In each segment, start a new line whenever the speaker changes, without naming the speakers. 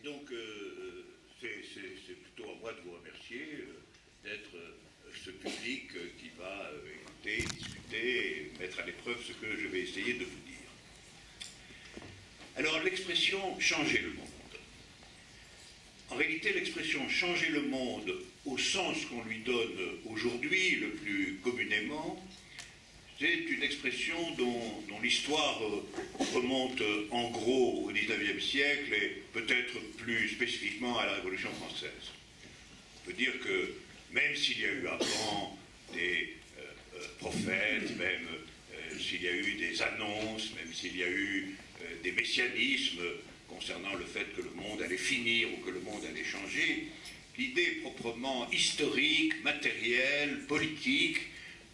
donc, c'est plutôt à moi de vous remercier d'être ce public qui va écouter, discuter et mettre à l'épreuve ce que je vais essayer de vous dire. Alors, l'expression « changer le monde ». En réalité, l'expression « changer le monde » au sens qu'on lui donne aujourd'hui, le plus communément, c'est une expression dont l'histoire remonte en gros au XIXe siècle et peut-être plus spécifiquement à la Révolution française. On peut dire que même s'il y a eu avant des prophètes, même s'il y a eu des annonces, même s'il y a eu des messianismes concernant le fait que le monde allait finir ou que le monde allait changer, l'idée proprement historique, matérielle, politique,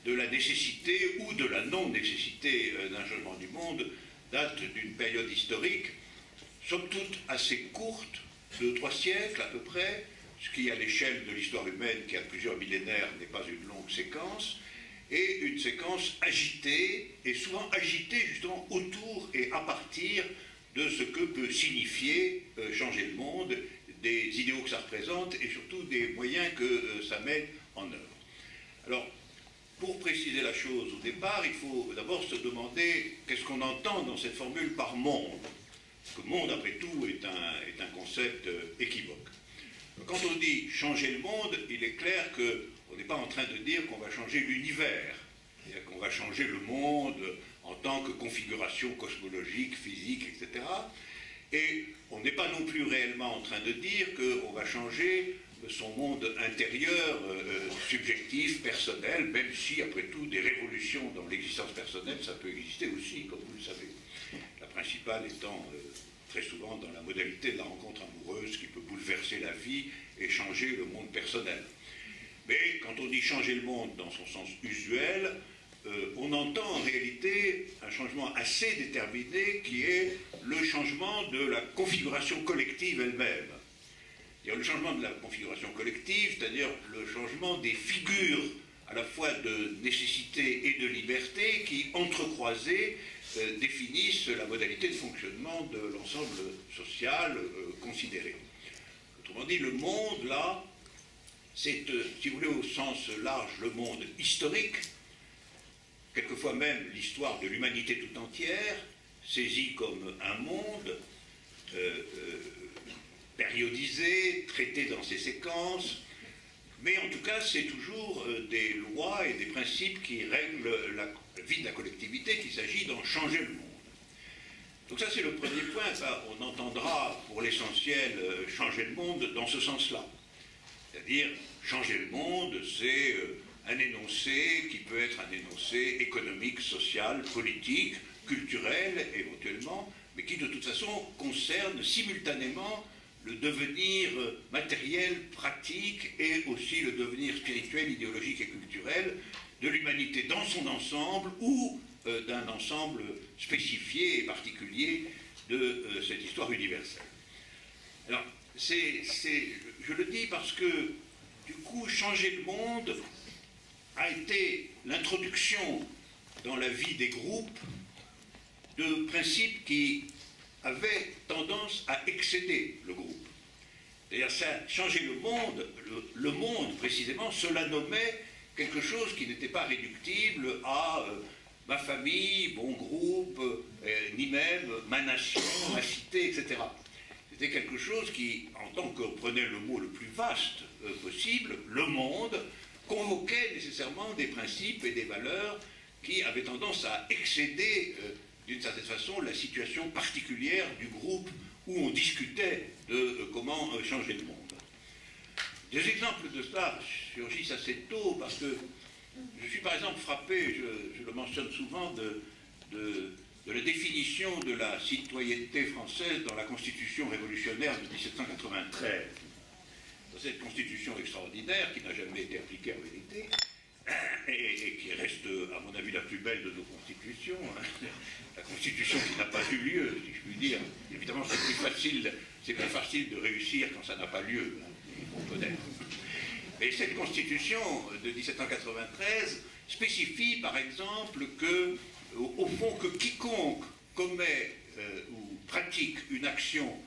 de la nécessité ou de la non-nécessité d'un changement du monde date d'une période historique, somme toute assez courte, de 3 siècles à peu près, ce qui à l'échelle de l'histoire humaine qui a plusieurs millénaires n'est pas une longue séquence, et une séquence agitée, et souvent agitée justement autour et à partir de ce que peut signifier changer le monde, des idéaux que ça représente et surtout des moyens que ça met en œuvre. Alors, pour préciser la chose au départ, il faut d'abord se demander qu'est-ce qu'on entend dans cette formule par monde. Parce que monde, après tout, est un concept équivoque. Quand on dit changer le monde, il est clair qu'on n'est pas en train de dire qu'on va changer l'univers, c'est-à-dire qu'on va changer le monde en tant que configuration cosmologique, physique, etc. Et on n'est pas non plus réellement en train de dire qu'on va changer son monde intérieur, subjectif, personnel, même si, après tout, des révolutions dans l'existence personnelle, ça peut exister aussi, comme vous le savez. La principale étant très souvent dans la modalité de la rencontre amoureuse qui peut bouleverser la vie et changer le monde personnel. Mais quand on dit changer le monde dans son sens usuel, on entend en réalité un changement assez déterminé qui est le changement de la configuration collective elle-même. Le changement de la configuration collective, c'est-à-dire le changement des figures à la fois de nécessité et de liberté qui, entrecroisées, définissent la modalité de fonctionnement de l'ensemble social considéré. Autrement dit, le monde, là, c'est, si vous voulez, au sens large, le monde historique, quelquefois même l'histoire de l'humanité tout entière, saisie comme un monde, périodisé, traité dans ses séquences, mais en tout cas c'est toujours des lois et des principes qui règlent la vie de la collectivité qu'il s'agit d'en changer le monde. Donc ça c'est le premier point, on entendra pour l'essentiel changer le monde dans ce sens-là. C'est-à-dire changer le monde, c'est un énoncé qui peut être un énoncé économique, social, politique, culturel éventuellement, mais qui de toute façon concerne simultanément le devenir matériel, pratique, et aussi le devenir spirituel, idéologique et culturel de l'humanité dans son ensemble ou d'un ensemble spécifié et particulier de cette histoire universelle. Alors, je le dis parce que, du coup, changer le monde a été l'introduction dans la vie des groupes de principes qui avait tendance à excéder le groupe. C'est-à-dire, ça changeait le monde précisément, cela nommait quelque chose qui n'était pas réductible à ma famille, mon groupe, ni même ma nation, ma cité, etc. C'était quelque chose qui, en tant que prenait le mot le plus vaste possible, le monde, convoquait nécessairement des principes et des valeurs qui avaient tendance à excéder d'une certaine façon la situation particulière du groupe où on discutait de comment changer le monde. Des exemples de cela surgissent assez tôt parce que je suis par exemple frappé, je le mentionne souvent, de la définition de la citoyenneté française dans la Constitution révolutionnaire de 1793. Dans cette Constitution extraordinaire qui n'a jamais été appliquée en vérité, et qui reste, à mon avis, la plus belle de nos constitutions, hein. La constitution qui n'a pas eu lieu, si je puis dire. Évidemment, c'est plus facile de réussir quand ça n'a pas lieu, hein, il faut connaître. Et cette constitution de 1793 spécifie, par exemple, que, au fond, que quiconque commet ou pratique une action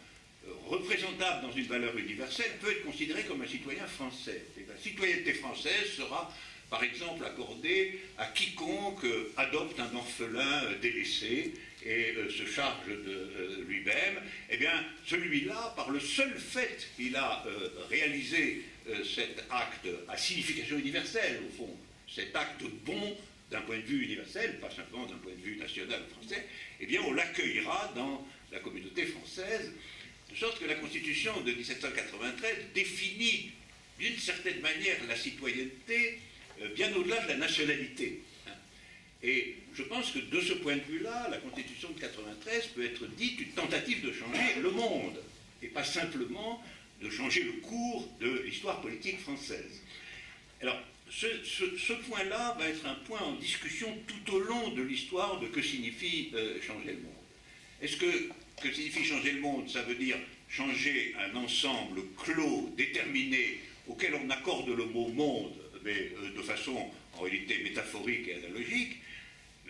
représentable dans une valeur universelle peut être considéré comme un citoyen français. Et la citoyenneté française sera, par exemple, accordée à quiconque adopte un orphelin délaissé et se charge de lui-même. Eh bien, celui-là, par le seul fait qu'il a réalisé cet acte à signification universelle, au fond, cet acte bon d'un point de vue universel, pas simplement d'un point de vue national français, eh bien, on l'accueillera dans la communauté française, de sorte que la Constitution de 1793 définit d'une certaine manière la citoyenneté bien au-delà de la nationalité. Et je pense que de ce point de vue-là, la Constitution de 1993 peut être dite une tentative de changer le monde, et pas simplement de changer le cours de l'histoire politique française. Alors, ce point-là va être un point en discussion tout au long de l'histoire de que signifie changer le monde. Est-ce que signifie changer le monde? Ça veut dire changer un ensemble clos, déterminé, auquel on accorde le mot monde, mais de façon en réalité métaphorique et analogique,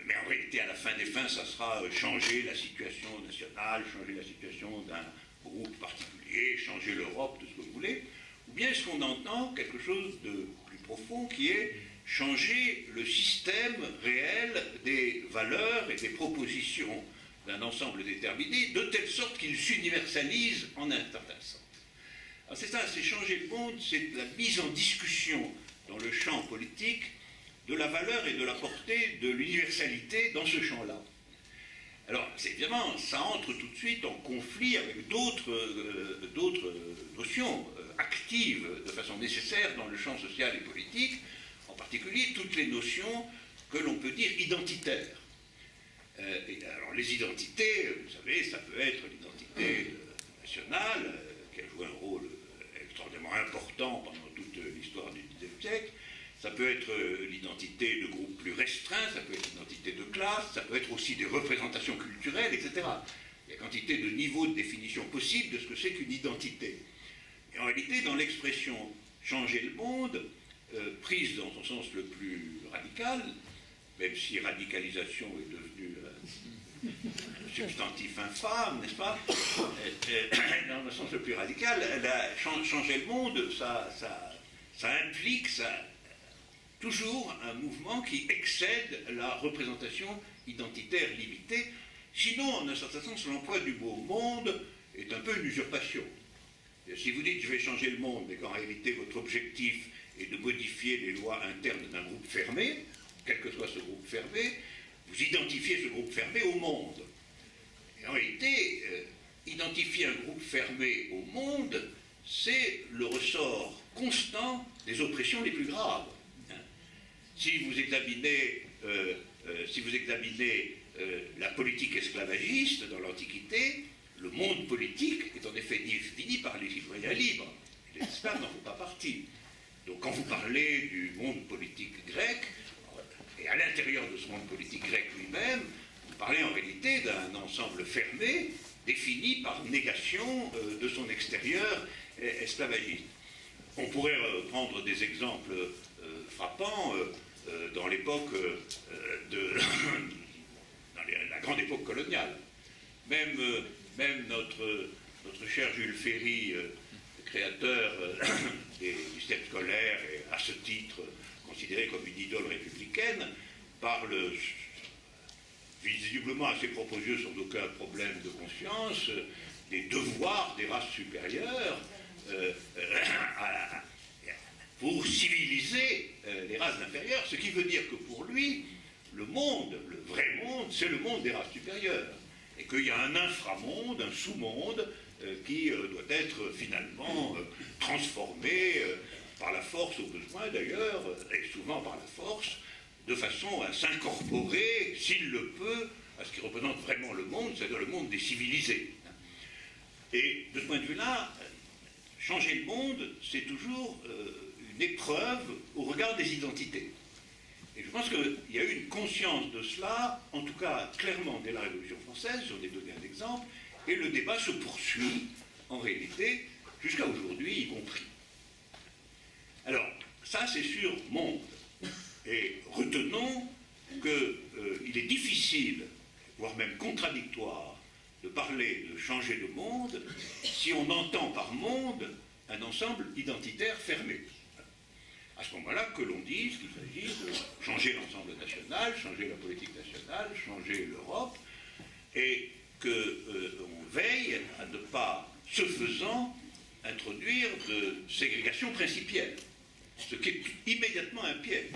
mais en réalité à la fin des fins, ça sera changer la situation nationale, changer la situation d'un groupe particulier, changer l'Europe, tout ce que vous voulez, ou bien est-ce qu'on entend quelque chose de plus profond qui est changer le système réel des valeurs et des propositions d'un ensemble déterminé, de telle sorte qu'il s'universalise en un certain sens. Alors c'est ça, c'est changer le monde, c'est la mise en discussion dans le champ politique de la valeur et de la portée de l'universalité dans ce champ-là. Alors, évidemment, ça entre tout de suite en conflit avec d'autres notions actives de façon nécessaire dans le champ social et politique, en particulier toutes les notions que l'on peut dire identitaires. Alors, les identités, vous savez, ça peut être l'identité nationale, qui a joué un rôle extraordinairement important pendant toute l'histoire du XIXe siècle. Ça peut être l'identité de groupes plus restreints, ça peut être l'identité de classe, ça peut être aussi des représentations culturelles, etc. Il y a quantité de niveaux de définition possibles de ce que c'est qu'une identité. Et en réalité, dans l'expression « changer le monde », prise dans son sens le plus radical, même si radicalisation est devenu un substantif infâme, n'est-ce pas? Dans le sens le plus radical, changer le monde, ça implique toujours un mouvement qui excède la représentation identitaire limitée. Sinon, en un certain sens, l'emploi du mot « monde » est un peu une usurpation. Si vous dites « je vais changer le monde », mais qu'en réalité votre objectif est de modifier les lois internes d'un groupe fermé, quel que soit ce groupe fermé, vous identifiez ce groupe fermé au monde. Et en réalité, identifier un groupe fermé au monde, c'est le ressort constant des oppressions les plus graves. Si vous examinez la politique esclavagiste dans l'Antiquité, le monde politique est en effet défini par les citoyens libres. Les esclaves n'en font pas partie. Donc quand vous parlez du monde politique grec, et à l'intérieur de ce monde politique grec lui-même, vous parlez en réalité d'un ensemble fermé, défini par négation de son extérieur esclavagiste. On pourrait prendre des exemples frappants dans l'époque dans la grande époque coloniale. Même notre cher Jules Ferry, créateur du système scolaire et à ce titre considéré comme une idole républicaine, parle visiblement à ses propres yeux sans aucun problème de conscience des devoirs des races supérieures pour civiliser les races inférieures, ce qui veut dire que pour lui, le monde, le vrai monde, c'est le monde des races supérieures, et qu'il y a un inframonde, un sous-monde, qui doit être finalement transformé par la force au besoin d'ailleurs, et souvent par la force, de façon à s'incorporer, s'il le peut, à ce qui représente vraiment le monde, c'est-à-dire le monde des civilisés. Et de ce point de vue-là, changer le monde, c'est toujours une épreuve au regard des identités. Et je pense qu'il y a eu une conscience de cela, en tout cas clairement dès la Révolution française, j'en ai donné un exemple, et le débat se poursuit en réalité jusqu'à aujourd'hui y compris. Alors, ça c'est sur monde. Et retenons qu'il est difficile, voire même contradictoire, de parler de changer le monde si si on entend par monde un ensemble identitaire fermé. À ce moment-là, que l'on dise qu'il s'agit de changer l'ensemble national, changer la politique nationale, changer l'Europe, et qu'on veille à ne pas, ce faisant, introduire de ségrégation principielle, ce qui est immédiatement un piège.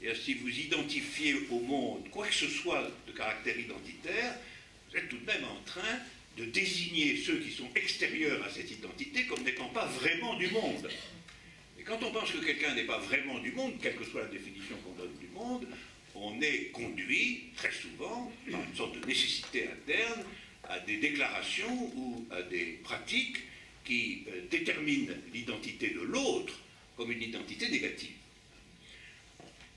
Et si vous identifiez au monde quoi que ce soit de caractère identitaire, vous êtes tout de même en train de désigner ceux qui sont extérieurs à cette identité comme n'étant pas vraiment du monde. Et quand on pense que quelqu'un n'est pas vraiment du monde, quelle que soit la définition qu'on donne du monde, on est conduit, très souvent, par une sorte de nécessité interne, à des déclarations ou à des pratiques qui déterminent l'identité de l'autre comme une identité négative.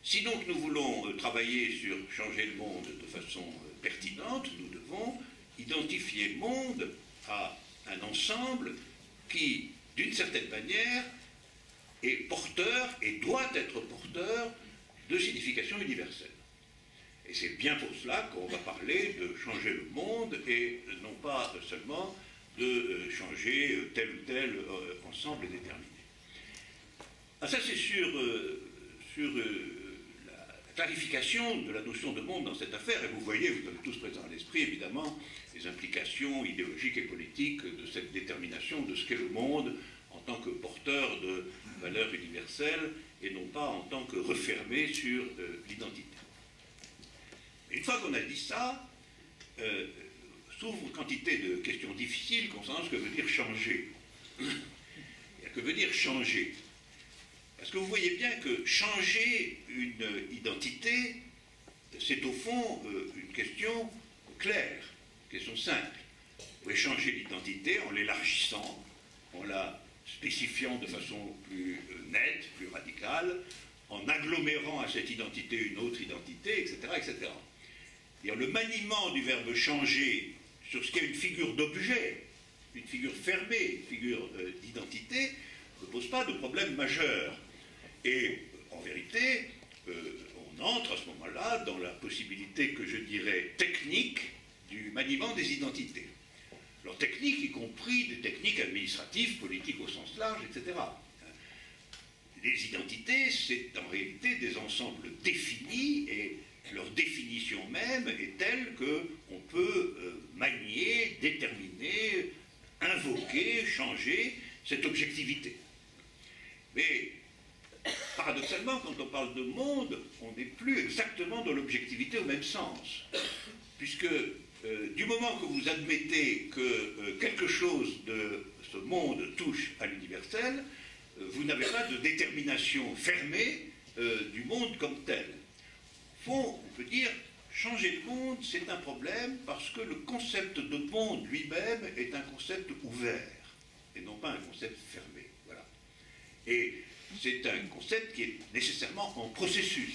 Si donc nous voulons travailler sur changer le monde de façon pertinente, nous devons identifier le monde à un ensemble qui, d'une certaine manière, est porteur et doit être porteur de signification universelle. Et c'est bien pour cela qu'on va parler de changer le monde et non pas seulement de changer tel ou tel ensemble déterminé. Ah, ça c'est sur la clarification de la notion de monde dans cette affaire, et vous voyez, vous avez tous présent à l'esprit évidemment, les implications idéologiques et politiques de cette détermination de ce qu'est le monde en tant que porteur de valeurs universelles et non pas en tant que refermé sur l'identité. Une fois qu'on a dit ça, s'ouvre quantité de questions difficiles concernant ce que veut dire changer. Que veut dire changer? Parce que vous voyez bien que changer une identité, c'est au fond une question claire, une question simple. Vous pouvez changer l'identité en l'élargissant, en la spécifiant de façon plus nette, plus radicale, en agglomérant à cette identité une autre identité, etc., etc. Le maniement du verbe changer sur ce qu'est une figure d'objet, une figure fermée, une figure d'identité, ne pose pas de problème majeur. Et en vérité, on entre à ce moment-là dans la possibilité que je dirais technique du maniement des identités. Alors technique, y compris des techniques administratives, politiques au sens large, etc. Les identités, c'est en réalité des ensembles définis, et leur définition même est telle qu'on peut manier, déterminer, invoquer, changer cette objectivité. Mais paradoxalement, quand on parle de monde, on n'est plus exactement dans l'objectivité au même sens. Puisque du moment que vous admettez que quelque chose de ce monde touche à l'universel, vous n'avez pas de détermination fermée du monde comme tel. Au fond, on peut dire, changer le monde, c'est un problème parce que le concept de monde lui-même est un concept ouvert, et non pas un concept fermé. Voilà. Et c'est un concept qui est nécessairement en processus.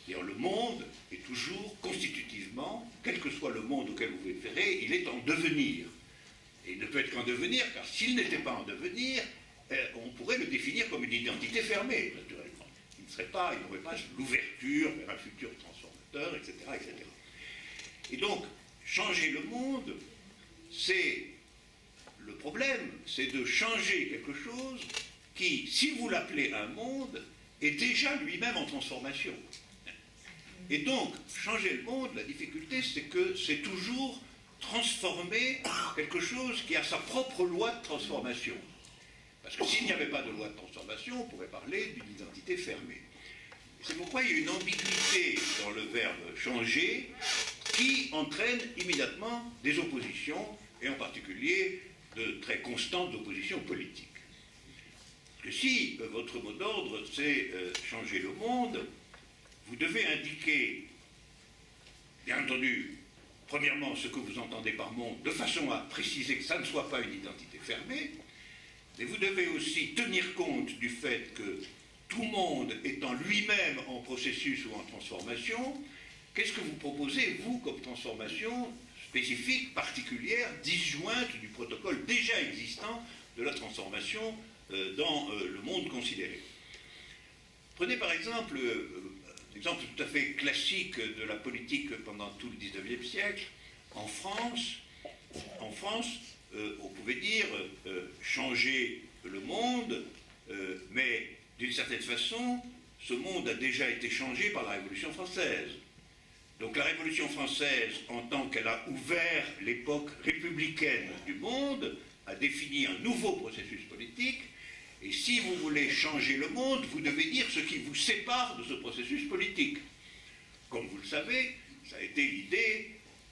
C'est-à-dire, le monde est toujours constitutivement, quel que soit le monde auquel vous vous référez, il est en devenir. Et il ne peut être qu'en devenir, car s'il n'était pas en devenir, on pourrait le définir comme une identité fermée, naturellement. Il n'aurait pas l'ouverture vers un futur transformateur, etc., etc. Et donc, changer le monde, c'est le problème, c'est de changer quelque chose qui, si vous l'appelez un monde, est déjà lui-même en transformation. Et donc, changer le monde, la difficulté, c'est que c'est toujours transformer quelque chose qui a sa propre loi de transformation. Parce que s'il n'y avait pas de loi de transformation, on pourrait parler d'une identité fermée. C'est pourquoi il y a une ambiguïté dans le verbe changer qui entraîne immédiatement des oppositions, et en particulier de très constantes oppositions politiques. Parce que si votre mot d'ordre c'est changer le monde, vous devez indiquer, bien entendu, premièrement ce que vous entendez par monde, de façon à préciser que ça ne soit pas une identité fermée, mais vous devez aussi tenir compte du fait que tout monde étant lui-même en processus ou en transformation, qu'est-ce que vous proposez, vous, comme transformation spécifique, particulière, disjointe du protocole déjà existant de la transformation dans le monde considéré? Prenez par exemple un exemple tout à fait classique de la politique pendant tout le XIXe siècle. En France, on pouvait dire changer le monde, mais d'une certaine façon, ce monde a déjà été changé par la Révolution française. Donc la Révolution française, en tant qu'elle a ouvert l'époque républicaine du monde, a défini un nouveau processus politique, et si vous voulez changer le monde, vous devez dire ce qui vous sépare de ce processus politique. Comme vous le savez, ça a été l'idée,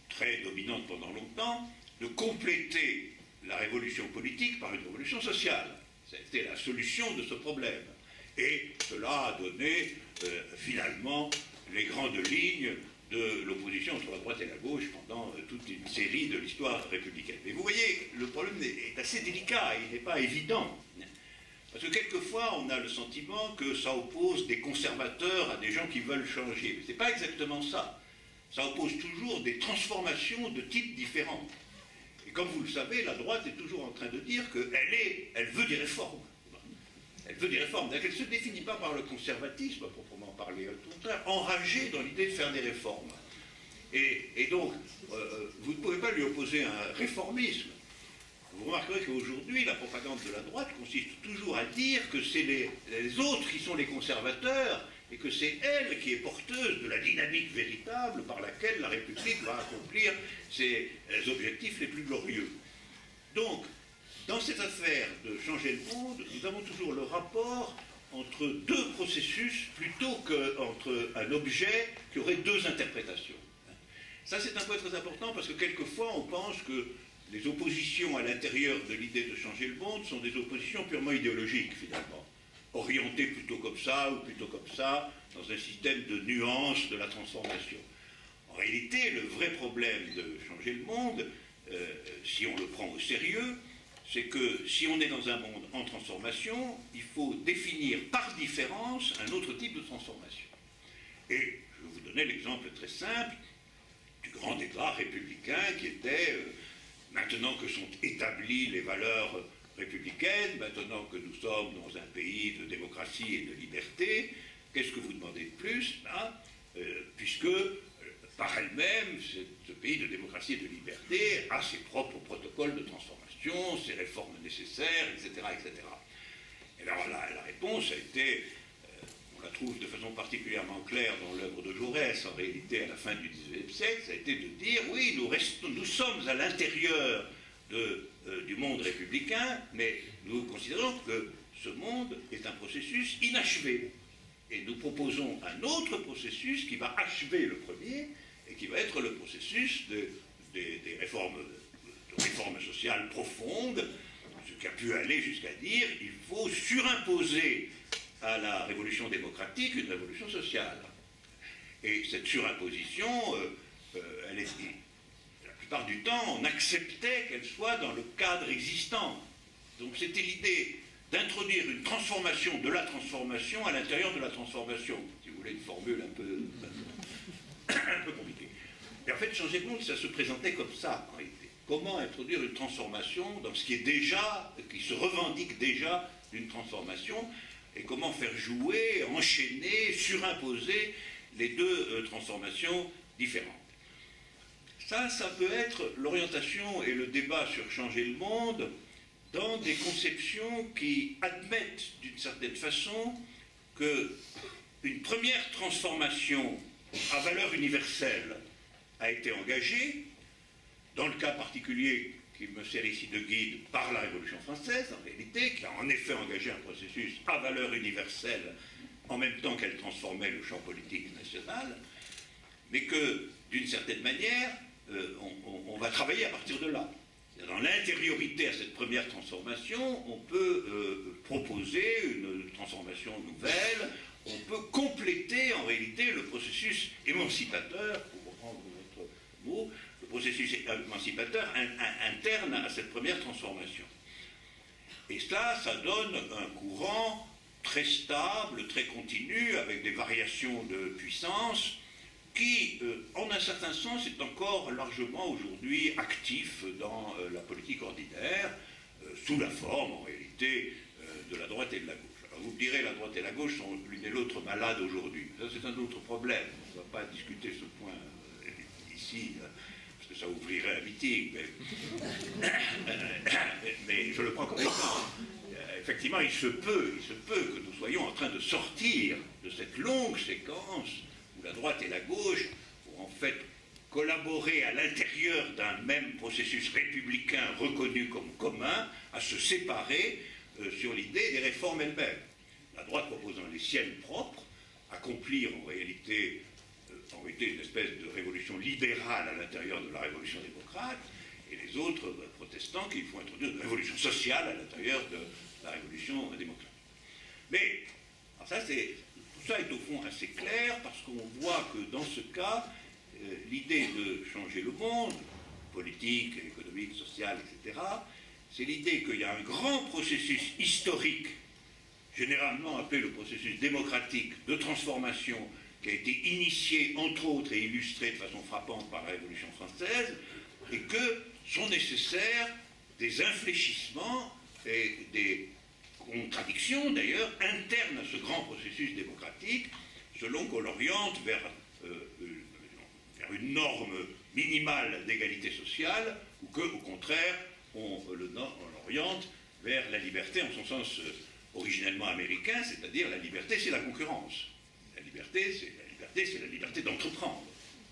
très dominante pendant longtemps, de compléter la révolution politique par une révolution sociale. Ça a été la solution de ce problème. Et cela a donné finalement les grandes lignes de l'opposition entre la droite et la gauche pendant toute une série de l'histoire républicaine. Mais vous voyez, le problème est assez délicat, il n'est pas évident. Parce que quelquefois, on a le sentiment que ça oppose des conservateurs à des gens qui veulent changer. Mais ce n'est pas exactement ça. Ça oppose toujours des transformations de types différents. Et comme vous le savez, la droite est toujours en train de dire qu'elle veut des réformes. Elle veut des réformes. Elle ne se définit pas par le conservatisme, à proprement parler. Au contraire, enragée dans l'idée de faire des réformes. Et donc, vous ne pouvez pas lui opposer un réformisme. Vous remarquerez qu'aujourd'hui, la propagande de la droite consiste toujours à dire que c'est les autres qui sont les conservateurs et que c'est elle qui est porteuse de la dynamique véritable par laquelle la République va accomplir ses objectifs les plus glorieux. Donc, dans cette affaire de changer le monde, nous avons toujours le rapport entre deux processus plutôt qu'entre un objet qui aurait deux interprétations. Ça, c'est un point très important parce que quelquefois, on pense que les oppositions à l'intérieur de l'idée de changer le monde sont des oppositions purement idéologiques, finalement, orientées plutôt comme ça ou plutôt comme ça, dans un système de nuances de la transformation. En réalité, le vrai problème de changer le monde, si on le prend au sérieux, c'est que si on est dans un monde en transformation, il faut définir par différence un autre type de transformation. Et je vais vous donner l'exemple très simple du grand débat républicain qui était, maintenant que sont établies les valeurs républicaines, maintenant que nous sommes dans un pays de démocratie et de liberté, qu'est-ce que vous demandez de plus puisque par elle-même, ce pays de démocratie et de liberté a ses propres protocoles de transformation, ses réformes nécessaires, etc. etc. Et alors la réponse a été, on la trouve de façon particulièrement claire dans l'œuvre de Jaurès, en réalité à la fin du XIXe siècle, ça a été de dire, oui, nous sommes à l'intérieur du monde républicain, mais nous considérons que ce monde est un processus inachevé. Et nous proposons un autre processus qui va achever le premier et qui va être le processus des réformes sociales profondes, ce qui a pu aller jusqu'à dire il faut surimposer à la révolution démocratique une révolution sociale. Et cette surimposition, la plupart du temps, on acceptait qu'elle soit dans le cadre existant. Donc c'était l'idée d'introduire une transformation de la transformation à l'intérieur de la transformation. Si vous voulez une formule un peu compliquée. Et en fait, changer le monde, ça se présentait comme ça, en réalité. Comment introduire une transformation dans ce qui est déjà, qui se revendique déjà d'une transformation, et comment faire jouer, enchaîner, surimposer les deux transformations différentes. Ça peut être l'orientation et le débat sur changer le monde dans des conceptions qui admettent d'une certaine façon qu'une première transformation à valeur universelle a été engagée, dans le cas particulier qui me sert ici de guide par la Révolution française, en réalité, qui a en effet engagé un processus à valeur universelle en même temps qu'elle transformait le champ politique national, mais que, d'une certaine manière, on va travailler à partir de là. Dans l'intériorité à cette première transformation, on peut proposer une transformation nouvelle, on peut compléter en réalité le processus émancipateur, pour reprendre votre mot, le processus émancipateur interne à cette première transformation. Et ça donne un courant très stable, très continu, avec des variations de puissance, qui, en un certain sens, est encore largement aujourd'hui actif dans la politique ordinaire, sous la forme, en réalité, de la droite et de la gauche. Alors vous me direz, la droite et la gauche sont l'une et l'autre malades aujourd'hui. Ça, c'est un autre problème. On ne va pas discuter ce point ici, parce que ça ouvrirait un meeting, mais je le prends comme exemple. Effectivement, il se peut que nous soyons en train de sortir de cette longue séquence où la droite et la gauche ont en fait collaboré à l'intérieur d'un même processus républicain reconnu comme commun à se séparer sur l'idée des réformes elles-mêmes. La droite proposant les siennes propres, accomplir en réalité une espèce de révolution libérale à l'intérieur de la révolution démocrate, et les autres protestants qui font introduire une révolution sociale à l'intérieur de la révolution démocratique. Mais alors tout ça est au fond assez clair parce qu'on voit que dans ce cas, l'idée de changer le monde, politique, économique, social, etc., c'est l'idée qu'il y a un grand processus historique, généralement appelé le processus démocratique de transformation, qui a été initié, entre autres, et illustré de façon frappante par la Révolution française, et que sont nécessaires des infléchissements et des contradictions, d'ailleurs, internes à ce grand processus démocratique, selon qu'on l'oriente vers une norme minimale d'égalité sociale, ou qu'au contraire, on l'oriente vers la liberté en son sens originellement américain, c'est-à-dire la liberté, c'est la concurrence. La liberté, c'est la liberté d'entreprendre.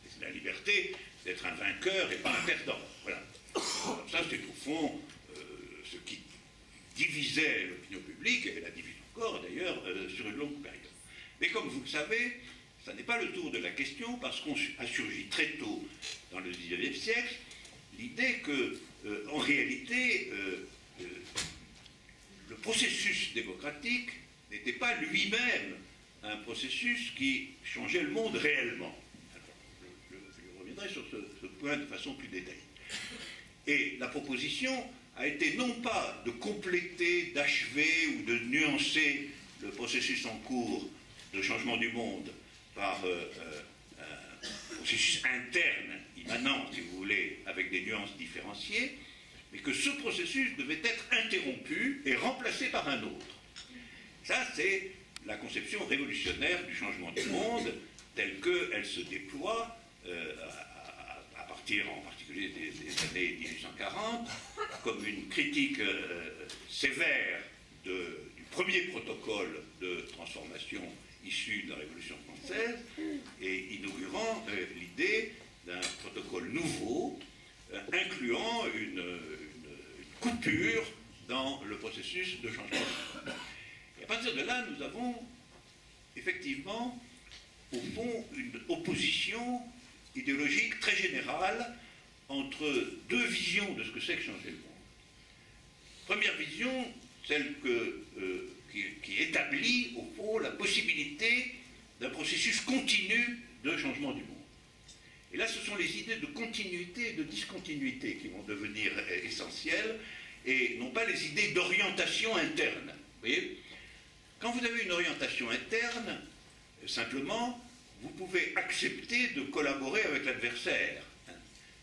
C'est la liberté d'être un vainqueur et pas un perdant. Voilà. Alors ça, c'était au fond ce qui divisait l'opinion publique, et la divise encore d'ailleurs sur une longue période. Mais comme vous le savez, ça n'est pas le tour de la question, parce qu'on a surgi très tôt dans le XIXe siècle l'idée que, en réalité, le processus démocratique n'était pas lui-même un processus qui changeait le monde réellement. Alors, je reviendrai sur ce point de façon plus détaillée. Et la proposition a été non pas de compléter, d'achever ou de nuancer le processus en cours de changement du monde par un processus interne, immanent, si vous voulez, avec des nuances différenciées, mais que ce processus devait être interrompu et remplacé par un autre. Ça, c'est la conception révolutionnaire du changement du monde, telle qu'elle se déploie à partir en particulier des années 1840, comme une critique sévère du premier protocole de transformation issu de la Révolution française, et inaugurant l'idée d'un protocole nouveau, incluant une coupure dans le processus de changement. Et à partir de là, nous avons effectivement, au fond, une opposition idéologique très générale entre deux visions de ce que c'est que changer le monde. Première vision, celle qui établit, au fond, la possibilité d'un processus continu de changement du monde. Et là, ce sont les idées de continuité et de discontinuité qui vont devenir essentielles, et non pas les idées d'orientation interne. Vous voyez ? Quand vous avez une orientation interne, simplement, vous pouvez accepter de collaborer avec l'adversaire.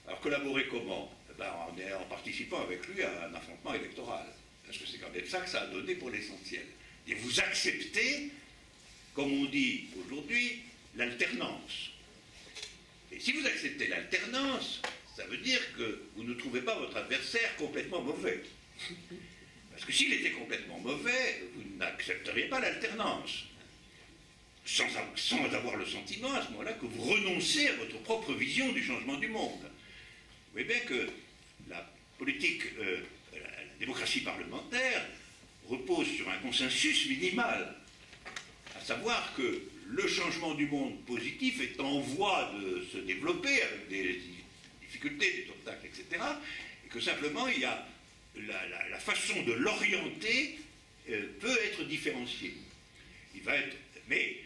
Alors, collaborer comment ? En participant avec lui à un affrontement électoral. Parce que c'est quand même ça que ça a donné pour l'essentiel. Et vous acceptez, comme on dit aujourd'hui, l'alternance. Et si vous acceptez l'alternance, ça veut dire que vous ne trouvez pas votre adversaire complètement mauvais. Parce que s'il était complètement mauvais, vous n'accepteriez pas l'alternance. Sans avoir le sentiment, à ce moment-là, que vous renoncez à votre propre vision du changement du monde. Vous voyez bien que la politique, la démocratie parlementaire, repose sur un consensus minimal, à savoir que le changement du monde positif est en voie de se développer avec des difficultés, des obstacles, etc., et que simplement il y a la façon de l'orienter peut être différenciée. Mais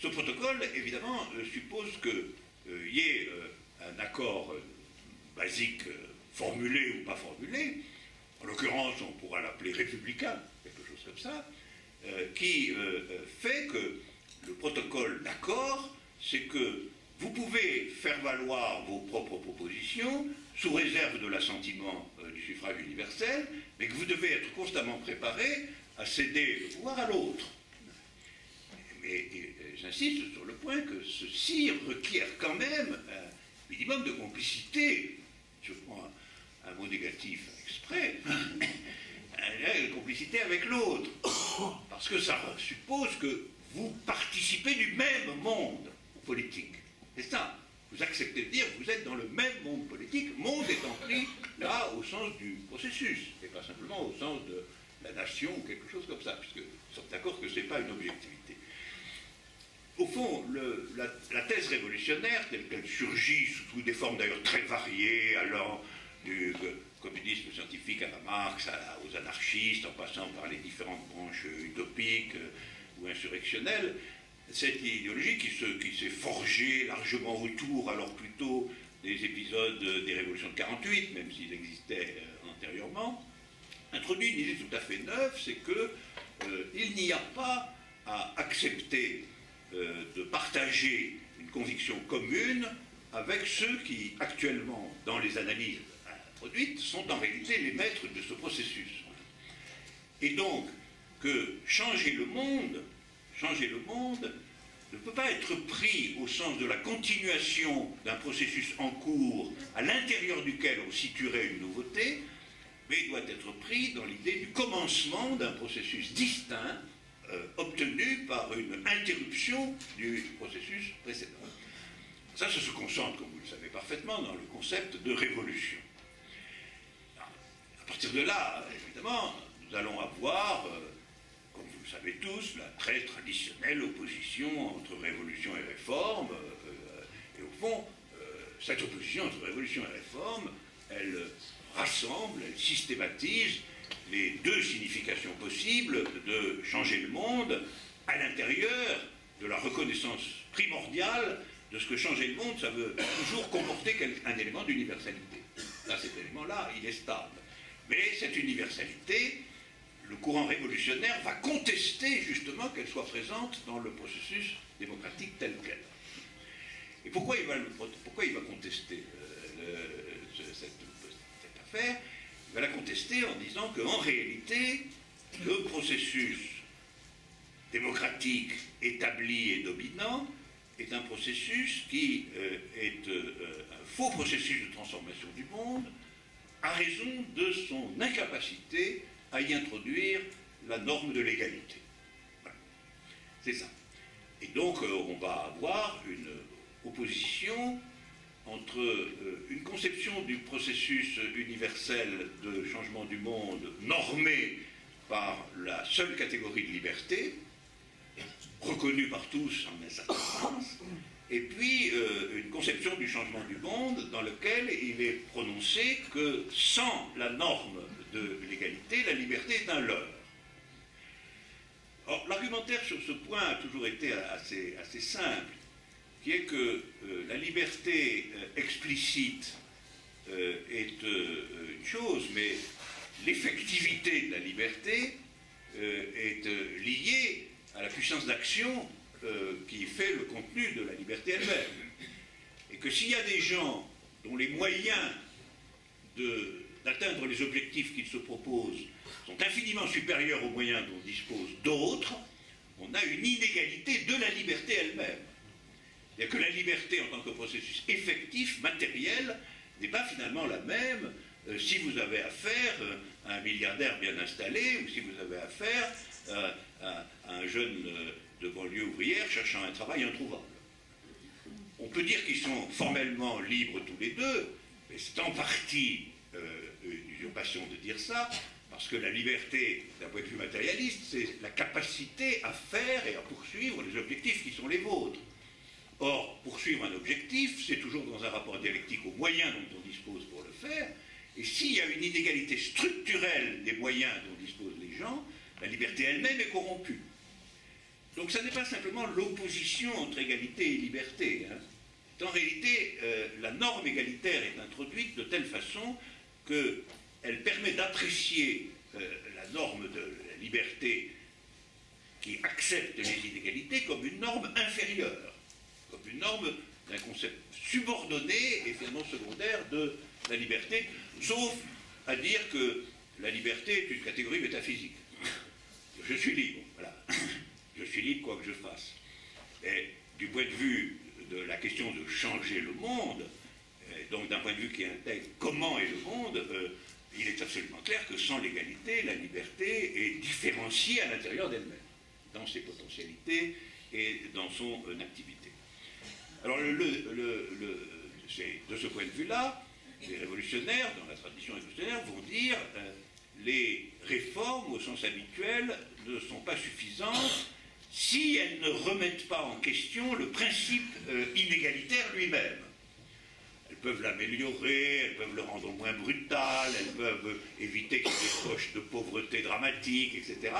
ce protocole, évidemment, suppose qu'il y ait un accord basique formulé ou pas formulé, en l'occurrence on pourra l'appeler républicain, quelque chose comme ça, qui fait que le protocole d'accord, c'est que vous pouvez faire valoir vos propres propositions sous réserve de l'assentiment du suffrage universel, mais que vous devez être constamment préparé à céder le pouvoir à l'autre. Mais j'insiste sur le point que ceci requiert quand même un minimum de complicité je prends un mot négatif exprès, une complicité avec l'autre. Parce que ça suppose que vous participez du même monde politique. C'est ça. Vous acceptez de dire que vous êtes dans le même monde politique, monde étant pris là au sens du processus, et pas simplement au sens de la nation ou quelque chose comme ça, puisque nous sommes d'accord que ce n'est pas une objectivité. Au fond, la thèse révolutionnaire, telle qu'elle surgit sous des formes d'ailleurs très variées, allant du communisme scientifique à la Marx, aux anarchistes, en passant par les différentes branches utopiques ou insurrectionnelles, cette idéologie qui s'est forgée largement autour, alors plutôt des épisodes des révolutions de 48, même s'ils existaient antérieurement, introduit une idée tout à fait neuve, c'est qu'il n'y a pas à accepter de partager une conviction commune avec ceux qui, actuellement, dans les analyses produites, sont en réalité les maîtres de ce processus. Et donc, que changer le monde ne peut pas être pris au sens de la continuation d'un processus en cours à l'intérieur duquel on situerait une nouveauté, mais doit être pris dans l'idée du commencement d'un processus distinct obtenu par une interruption du processus précédent. Ça se concentre, comme vous le savez parfaitement, dans le concept de révolution. À partir de là, évidemment, nous allons avoir, comme vous le savez tous, la très traditionnelle opposition entre révolution et réforme. Et au fond, cette opposition entre révolution et réforme, elle rassemble, elle systématise les deux significations possibles de changer le monde à l'intérieur de la reconnaissance primordiale de ce que changer le monde, ça veut toujours comporter un élément d'universalité. Là, cet élément-là, il est stable. Mais cette universalité, le courant révolutionnaire va contester justement qu'elle soit présente dans le processus démocratique tel quel. Et pourquoi il va contester cette affaire? Il va la contester en disant qu'en réalité, le processus démocratique établi et dominant est un processus qui est un faux processus de transformation du monde à raison de son incapacité à y introduire la norme de l'égalité. Voilà. C'est ça. Et donc on va avoir une opposition entre une conception du processus universel de changement du monde normé par la seule catégorie de liberté, reconnue par tous en un certain sens, et puis une conception du changement du monde dans lequel il est prononcé que sans la norme de l'égalité, la liberté est un leurre. Or, l'argumentaire sur ce point a toujours été assez simple, qui est que la liberté explicite est une chose, mais l'effectivité de la liberté est liée à la puissance d'action qui fait le contenu de la liberté elle-même. Et que s'il y a des gens dont les moyens d'atteindre les objectifs qu'ils se proposent sont infiniment supérieurs aux moyens dont disposent d'autres, on a une inégalité de la liberté elle-même. C'est-à-dire que la liberté en tant que processus effectif, matériel, n'est pas finalement la même si vous avez affaire à un milliardaire bien installé ou si vous avez affaire à un jeune de banlieue ouvrière cherchant un travail introuvable. On peut dire qu'ils sont formellement libres tous les deux, mais c'est en partie une usurpation de dire ça, parce que la liberté, d'un point de vue matérialiste, c'est la capacité à faire et à poursuivre les objectifs qui sont les vôtres. Or, poursuivre un objectif, c'est toujours dans un rapport dialectique aux moyens dont on dispose pour le faire, et s'il y a une inégalité structurelle des moyens dont disposent les gens, la liberté elle-même est corrompue. Donc ça n'est pas simplement l'opposition entre égalité et liberté. En réalité, la norme égalitaire est introduite de telle façon qu'elle permet d'apprécier la norme de la liberté qui accepte les inégalités comme une norme inférieure, comme une norme d'un concept subordonné et finalement secondaire de la liberté, sauf à dire que la liberté est une catégorie métaphysique. Je suis libre, voilà. Je suis libre quoi que je fasse. Et du point de vue de la question de changer le monde, donc d'un point de vue qui intègre comment est le monde, il est absolument clair que sans l'égalité, la liberté est différenciée à l'intérieur d'elle-même, dans ses potentialités et dans son activité. Alors c'est de ce point de vue-là, les révolutionnaires, dans la tradition révolutionnaire, vont dire les réformes au sens habituel ne sont pas suffisantes si elles ne remettent pas en question le principe inégalitaire lui-même. Elles peuvent l'améliorer, elles peuvent le rendre moins brutal, elles peuvent éviter qu'il y ait des poches de pauvreté dramatique, etc.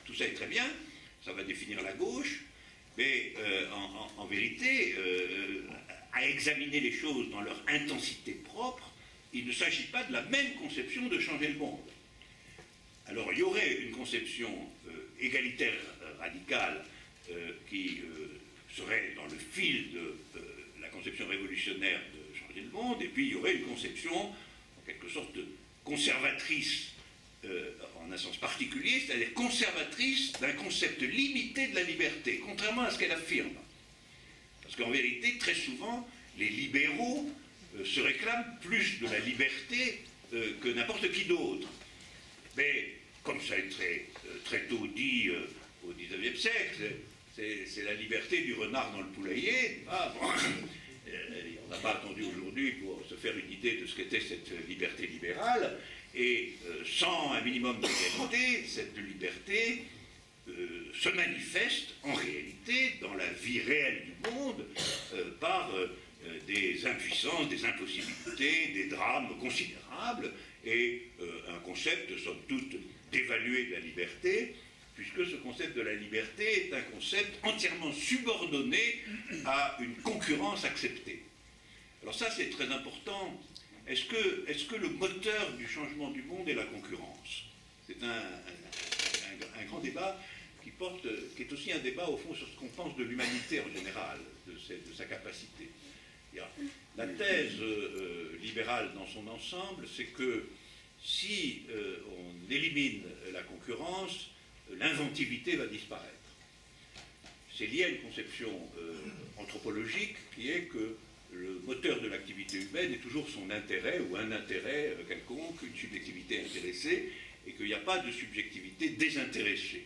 Tout ça est très bien, ça va définir la gauche, mais en vérité, à examiner les choses dans leur intensité propre, il ne s'agit pas de la même conception de changer le monde. Alors il y aurait une conception égalitaire radicale qui serait dans le fil de la conception révolutionnaire de changer le monde, et puis il y aurait une conception en quelque sorte conservatrice en un sens particulier, c'est-à-dire conservatrice d'un concept limité de la liberté, contrairement à ce qu'elle affirme. Parce qu'en vérité, très souvent, les libéraux se réclament plus de la liberté que n'importe qui d'autre. Mais, comme ça a été très tôt dit au XIXe siècle, c'est la liberté du renard dans le poulailler. Ah, bon, on n'a pas attendu aujourd'hui pour se faire une idée de ce qu'était cette liberté libérale, et sans un minimum d'égalité, cette liberté se manifeste en réalité dans la vie réelle du monde par des impuissances, des impossibilités, des drames considérables, et un concept, somme toute, d'évaluer de la liberté, puisque ce concept de la liberté est un concept entièrement subordonné à une concurrence acceptée. Alors ça, c'est très important. Est-ce que le moteur du changement du monde est la concurrence? C'est un grand débat qui est aussi un débat, au fond, sur ce qu'on pense de l'humanité en général, de sa capacité. La thèse libérale dans son ensemble, c'est que si on élimine la concurrence, l'inventivité va disparaître. C'est lié à une conception anthropologique qui est que le moteur de l'activité humaine est toujours son intérêt, ou un intérêt quelconque, une subjectivité intéressée, et qu'il n'y a pas de subjectivité désintéressée.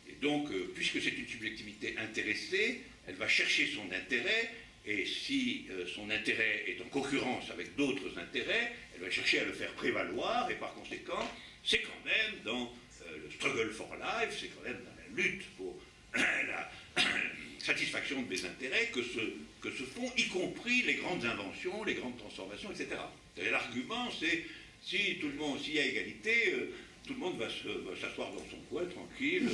Et donc, puisque c'est une subjectivité intéressée, elle va chercher son intérêt, et si son intérêt est en concurrence avec d'autres intérêts, elle va chercher à le faire prévaloir, et par conséquent, c'est quand même dans le struggle for life, c'est quand même dans la lutte pour la satisfaction de mes intérêts que se font, y compris les grandes inventions, les grandes transformations, etc. L'argument, c'est s'il y a égalité, tout le monde va s'asseoir dans son coin tranquille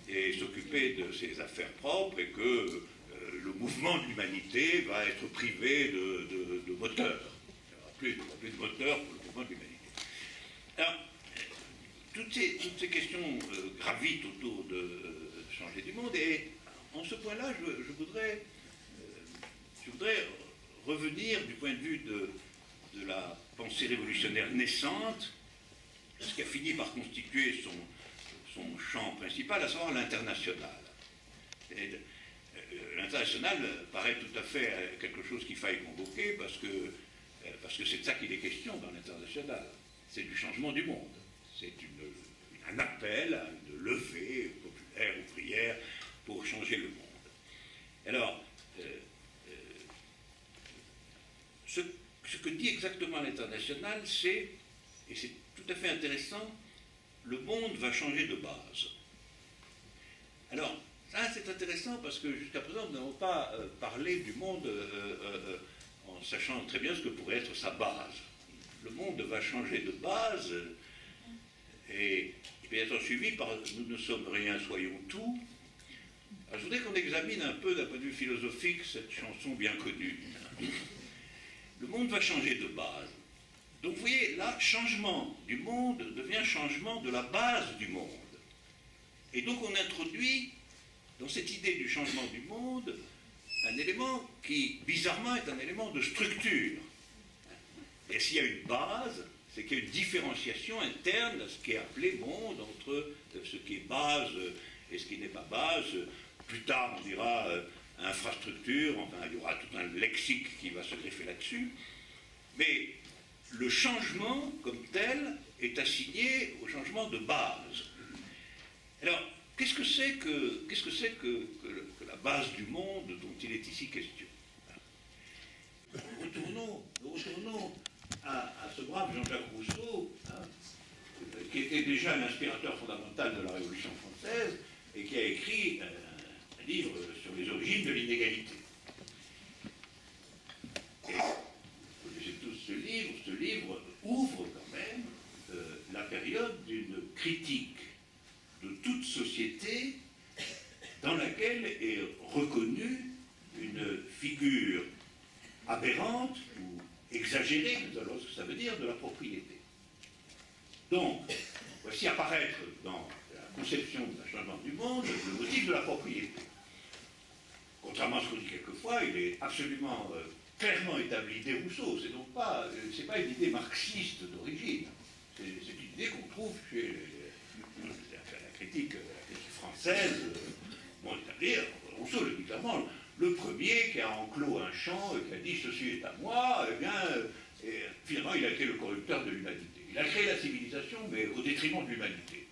et s'occuper de ses affaires propres, et que le mouvement de l'humanité va être privé de moteur. Il n'y aura plus de moteur pour le mouvement de l'humanité. Alors, toutes ces questions gravitent autour de changer du monde, et en ce point-là, je voudrais revenir du point de vue de la pensée révolutionnaire naissante, ce qui a fini par constituer son champ principal, à savoir l'international. L'international paraît tout à fait quelque chose qu'il faille convoquer, parce que c'est de ça qu'il est question dans l'international. C'est du changement du monde. C'est un appel à une levée populaire, ouvrière, pour changer le monde. Alors, ce que dit exactement l'international, c'est, et c'est tout à fait intéressant, le monde va changer de base. Alors, ça c'est intéressant parce que jusqu'à présent, nous n'avons pas parlé du monde en sachant très bien ce que pourrait être sa base. Le monde va changer de base, et bien être suivi par « nous ne sommes rien, soyons tout ». Alors, je voudrais qu'on examine un peu d'un point de vue philosophique cette chanson bien connue. Le monde va changer de base. Donc vous voyez, là, changement du monde devient changement de la base du monde. Et donc on introduit dans cette idée du changement du monde un élément qui, bizarrement, est un élément de structure. Et s'il y a une base, c'est qu'il y a une différenciation interne à ce qui est appelé monde, entre ce qui est base et ce qui n'est pas base. Plus tard, on dira infrastructure, enfin, il y aura tout un lexique qui va se greffer là-dessus. Mais le changement comme tel est assigné au changement de base. Alors, qu'est-ce que c'est que la base du monde dont il est ici question? Retournons à ce brave Jean-Jacques Rousseau, hein, qui était déjà l'inspirateur fondamental de la Révolution française et qui a écrit un livre sur les origines de l'inégalité. Et vous connaissez tous ce livre ouvre quand même la période d'une critique de toute société dans laquelle est reconnue une figure aberrante ou exagérée, nous allons ce que ça veut dire, de la propriété. Donc, voici apparaître dans la conception d'un changement du monde le motif de la propriété. Contrairement à ce qu'on dit quelquefois, il est absolument clairement établi dès Rousseau. C'est donc pas, c'est pas une idée marxiste d'origine. C'est une idée qu'on trouve chez la critique française. Bon, c'est-à-dire, Rousseau le dit clairement, le premier qui a enclos un champ et qui a dit ceci est à moi, eh bien, finalement, il a été le corrupteur de l'humanité. Il a créé la civilisation, mais au détriment de l'humanité.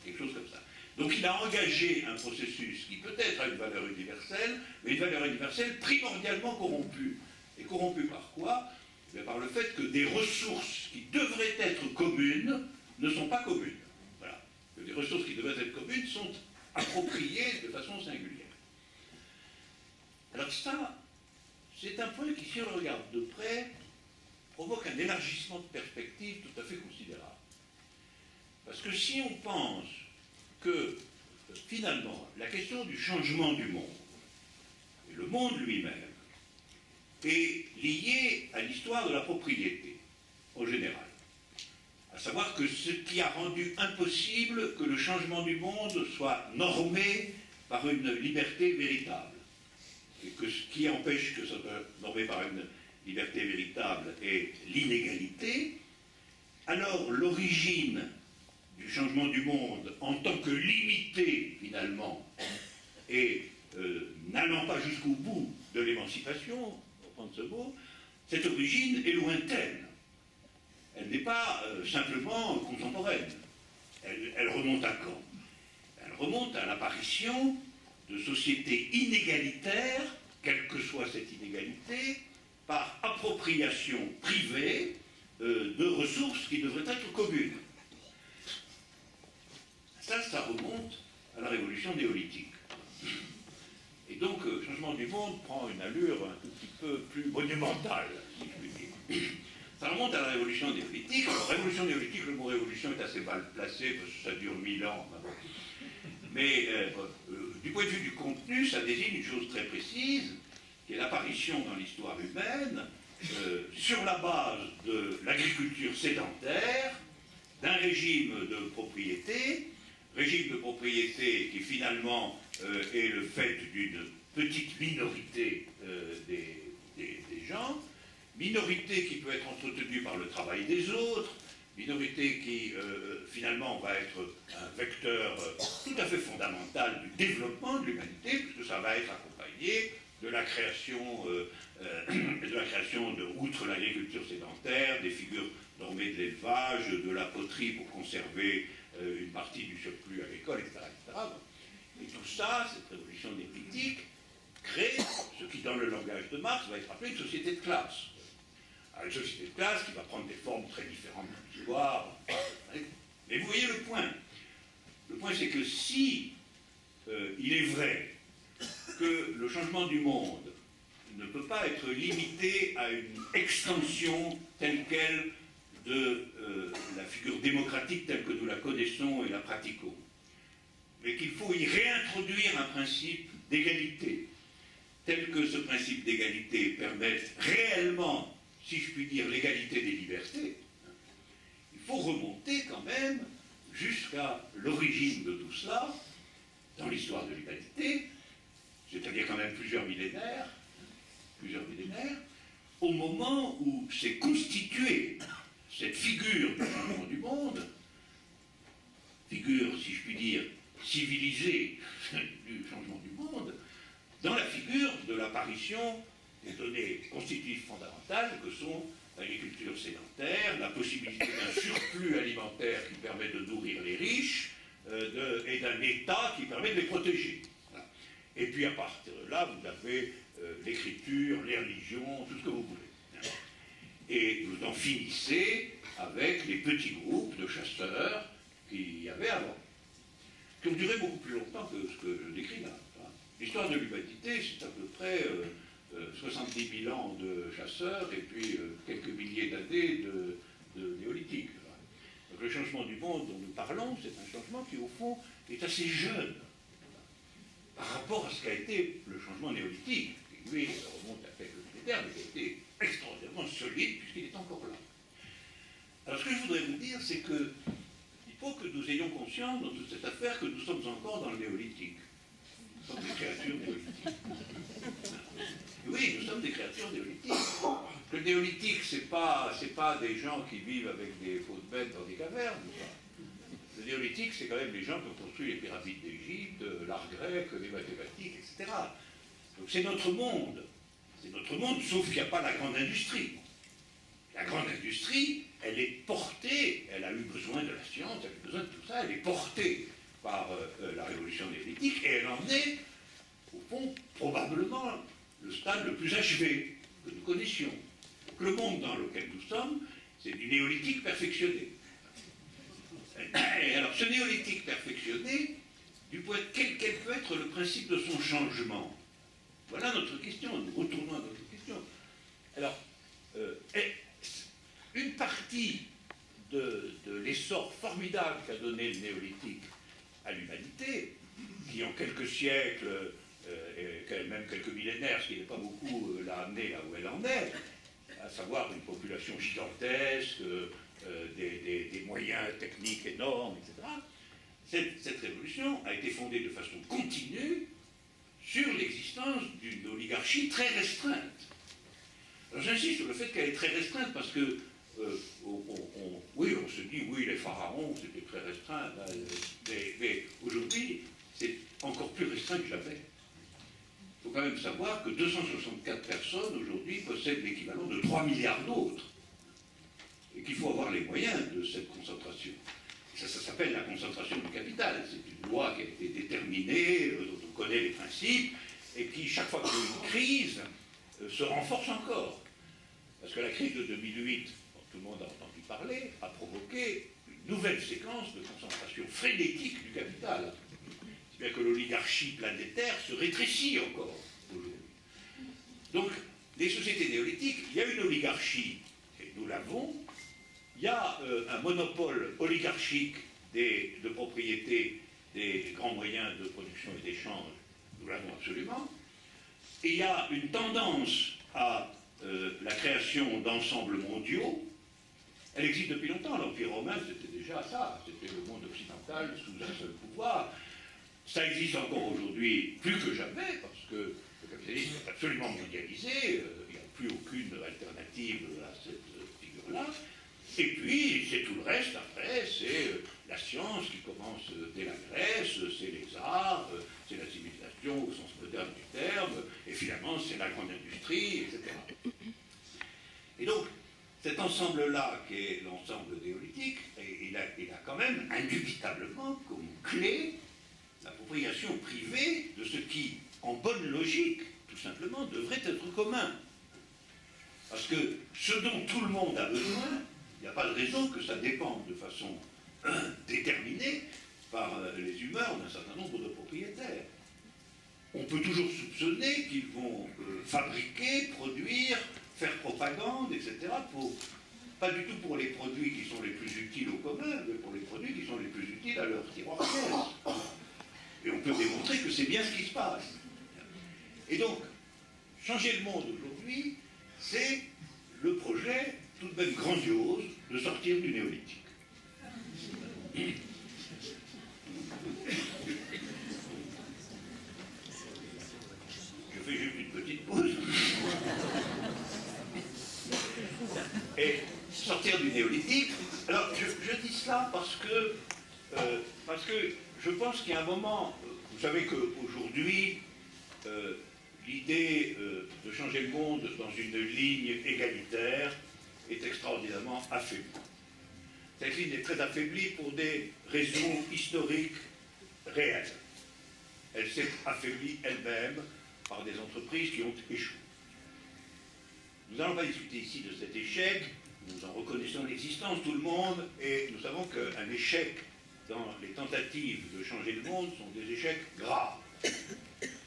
Quelque chose comme ça. Donc il a engagé un processus qui peut-être a une valeur universelle, mais une valeur universelle primordialement corrompue. Et corrompue par quoi? Eh par le fait que des ressources qui devraient être communes ne sont pas communes. Voilà. Que des ressources qui devraient être communes sont appropriées de façon singulière. Alors ça, c'est un point qui, si on le regarde de près, provoque un élargissement de perspective tout à fait considérable. Parce que si on pense que, finalement, la question du changement du monde, et le monde lui-même, est liée à l'histoire de la propriété, en général. À savoir que ce qui a rendu impossible que le changement du monde soit normé par une liberté véritable. Et que ce qui empêche que ça soit normé par une liberté véritable est l'inégalité, alors l'origine du changement du monde en tant que limité, finalement, et n'allant pas jusqu'au bout de l'émancipation, pour prendre ce mot, cette origine est lointaine. Elle n'est pas simplement contemporaine. Elle remonte à quand? Elle remonte à l'apparition de sociétés inégalitaires, quelle que soit cette inégalité, par appropriation privée de ressources qui devraient être communes. Ça remonte à la révolution néolithique. Et donc, le changement du monde prend une allure un tout petit peu plus monumentale, si je puis dire. Ça remonte à la révolution néolithique. Alors, révolution néolithique, le mot révolution est assez mal placé, parce que ça dure 1000 ans. Mais du point de vue du contenu, ça désigne une chose très précise, qui est l'apparition dans l'histoire humaine, sur la base de l'agriculture sédentaire, d'un régime de propriété qui finalement est le fait d'une petite minorité des gens, minorité qui peut être entretenue par le travail des autres, minorité qui finalement va être un vecteur tout à fait fondamental du développement de l'humanité, puisque ça va être accompagné de la création, outre l'agriculture sédentaire, des figures normées de l'élevage, de la poterie pour conserver une partie du surplus agricole, etc., etc. Et tout ça, cette révolution néolithique, crée ce qui, dans le langage de Marx, va être appelé une société de classe. Alors, une société de classe qui va prendre des formes très différentes dans l'histoire. Mais vous voyez le point. Le point, c'est que si il est vrai que le changement du monde ne peut pas être limité à une extension telle quelle de la figure démocratique telle que nous la connaissons et la pratiquons, mais qu'il faut y réintroduire un principe d'égalité, tel que ce principe d'égalité permette réellement, si je puis dire, l'égalité des libertés, il faut remonter quand même jusqu'à l'origine de tout cela, dans l'histoire de l'humanité, c'est-à-dire quand même plusieurs millénaires, au moment où s'est constituée cette figure du changement du monde, figure, si je puis dire, civilisée du changement du monde, dans la figure de l'apparition des données constitutives fondamentales que sont l'agriculture sédentaire, la possibilité d'un surplus alimentaire qui permet de nourrir les riches, et d'un État qui permet de les protéger. Voilà. Et puis à partir de là, vous avez l'écriture, les religions, tout ce que vous voulez. Et vous en finissez avec les petits groupes de chasseurs qu'il y avait avant, qui ont duré beaucoup plus longtemps que ce que je décris là. L'histoire de l'humanité, c'est à peu près 70 000 ans de chasseurs et puis quelques milliers d'années de néolithique. Donc le changement du monde dont nous parlons, c'est un changement qui, au fond, est assez jeune par rapport à ce qu'a été le changement néolithique, qui, lui, remonte à quelques millénaires, mais qui a été extraordinairement solide puisqu'il est encore là. Alors ce que je voudrais vous dire, c'est que il faut que nous ayons conscience dans toute cette affaire que nous sommes encore dans le néolithique. Nous sommes des créatures néolithiques. Oui, nous sommes des créatures néolithiques. Le néolithique, c'est pas des gens qui vivent avec des fausses bêtes dans des cavernes. Le néolithique, c'est quand même les gens qui ont construit les pyramides d'Égypte, l'art grec, les mathématiques, etc. Donc c'est notre monde. C'est notre monde, sauf qu'il n'y a pas la grande industrie. La grande industrie, elle est portée, elle a eu besoin de la science, elle a eu besoin de tout ça, elle est portée par la révolution néolithique, et elle en est, au fond, probablement le stade le plus achevé que nous connaissions. Donc le monde dans lequel nous sommes, c'est du néolithique perfectionné. Et alors ce néolithique perfectionné, du point quel peut être le principe de son changement? Voilà notre question, nous retournons à notre question. Alors, une partie de l'essor formidable qu'a donné le néolithique à l'humanité, qui en quelques siècles, et même quelques millénaires, ce qui n'est pas beaucoup, l'a amené là où elle en est, à savoir une population gigantesque, des moyens techniques énormes, etc. Cette révolution a été fondée de façon continue sur l'existence d'une oligarchie très restreinte. Alors j'insiste sur le fait qu'elle est très restreinte parce que oui, on se dit, oui, les pharaons, c'était très restreint, hein, mais aujourd'hui, c'est encore plus restreint que jamais. Il faut quand même savoir que 264 personnes aujourd'hui possèdent l'équivalent de 3 milliards d'autres. Et qu'il faut avoir les moyens de cette concentration. Ça s'appelle la concentration du capital. C'est une loi qui a été déterminée, dont on connaît les principes, et qui, chaque fois qu'il y a une crise, se renforce encore. Parce que la crise de 2008, dont tout le monde a entendu parler, a provoqué une nouvelle séquence de concentration frénétique du capital. C'est bien que l'oligarchie planétaire se rétrécit encore aujourd'hui. Donc, les sociétés néolithiques, il y a une oligarchie, et nous l'avons. Il y a un monopole oligarchique de propriété des grands moyens de production et d'échange, nous l'avons absolument. Et il y a une tendance à la création d'ensembles mondiaux. Elle existe depuis longtemps. L'Empire romain, c'était déjà ça. C'était le monde occidental sous un seul pouvoir. Ça existe encore aujourd'hui plus que jamais, parce que le capitalisme est absolument mondialisé. Il n'y a plus aucune alternative à cette figure-là. Et puis, c'est tout le reste, après, c'est la science qui commence dès la Grèce, c'est les arts, c'est la civilisation au sens moderne du terme, et finalement, c'est la grande industrie, etc. Et donc, cet ensemble-là, qui est l'ensemble néolithique, il a quand même indubitablement comme clé l'appropriation privée de ce qui, en bonne logique, tout simplement, devrait être commun. Parce que ce dont tout le monde a besoin, il n'y a pas de raison que ça dépende de façon déterminée par les humeurs d'un certain nombre de propriétaires. On peut toujours soupçonner qu'ils vont fabriquer, produire, faire propagande, etc., pas du tout pour les produits qui sont les plus utiles au commun, mais pour les produits qui sont les plus utiles à leur tiroir pièce. Et on peut démontrer que c'est bien ce qui se passe. Et donc, changer le monde aujourd'hui, c'est le projet tout de même grandiose de sortir du néolithique. Je fais juste une petite pause. Et sortir du néolithique, alors je dis cela parce que je pense qu'il y a un moment, vous savez qu'aujourd'hui, l'idée de changer le monde dans une ligne égalitaire est extraordinairement affaiblie. Cette ligne est très affaiblie pour des raisons historiques réelles. Elle s'est affaiblie elle-même par des entreprises qui ont échoué. Nous n'allons pas discuter ici de cet échec, nous en reconnaissons l'existence, tout le monde, et nous savons qu'un échec dans les tentatives de changer le monde sont des échecs graves,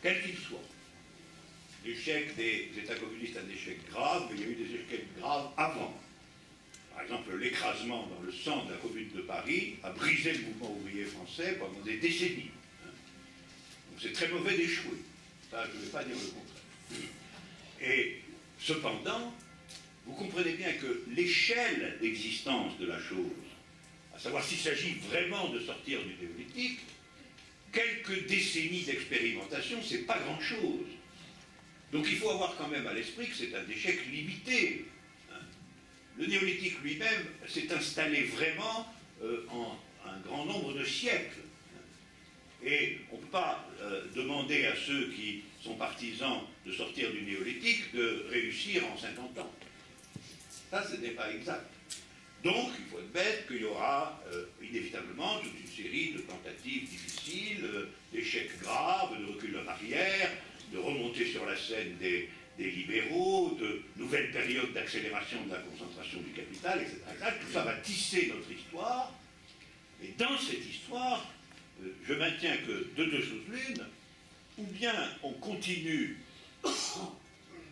quels qu'ils soient. L'échec des États communistes est un échec grave, mais il y a eu des échecs graves avant. Par exemple, l'écrasement dans le sang de la Commune de Paris a brisé le mouvement ouvrier français pendant des décennies. Donc c'est très mauvais d'échouer. Ça, je ne vais pas dire le contraire. Et cependant, vous comprenez bien que l'échelle d'existence de la chose, à savoir s'il s'agit vraiment de sortir du néolithique, quelques décennies d'expérimentation, c'est pas grand-chose. Donc il faut avoir quand même à l'esprit que c'est un échec limité. Le néolithique lui-même s'est installé vraiment en un grand nombre de siècles. Et on ne peut pas demander à ceux qui sont partisans de sortir du néolithique de réussir en 50 ans. Ça, ce n'est pas exact. Donc, il faut admettre qu'il y aura inévitablement toute une série de tentatives difficiles, d'échecs graves, de recul en arrière, de remontée sur la scène des libéraux, de nouvelles périodes d'accélération de la concentration du capital, etc. Tout ça va tisser notre histoire. Et dans cette histoire, je maintiens que de deux choses l'une, ou bien on continue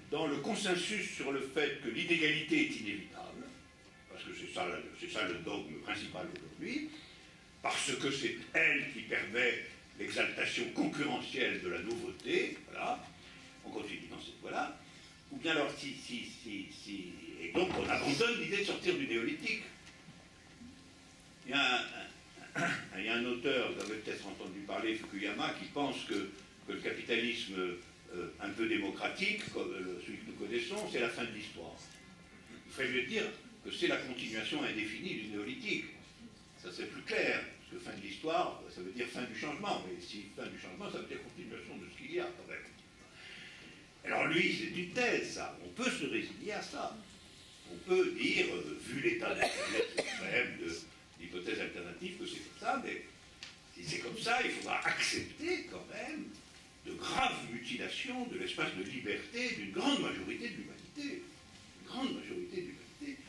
dans le consensus sur le fait que l'inégalité est inévitable, parce que c'est ça le dogme principal aujourd'hui, parce que c'est elle qui permet l'exaltation concurrentielle de la nouveauté, voilà, on continue dans cette voie-là, ou bien alors et donc on abandonne l'idée de sortir du néolithique. Il y a un auteur, vous avez peut-être entendu parler, Fukuyama, qui pense que le capitalisme un peu démocratique, comme celui que nous connaissons, c'est la fin de l'histoire. Il faudrait mieux dire que c'est la continuation indéfinie du néolithique. Ça c'est plus clair, parce que fin de l'histoire, ça veut dire fin du changement, mais si fin du changement, ça veut dire continuation de ce qu'il y a quand même. Alors lui, c'est une thèse, ça. On peut se résigner à ça. On peut dire, vu l'état de extrême de l'hypothèse alternative, que c'est comme ça, mais si c'est comme ça, il faudra accepter quand même de graves mutilations de l'espace de liberté d'une grande majorité de l'humanité. Une grande majorité de l'humanité.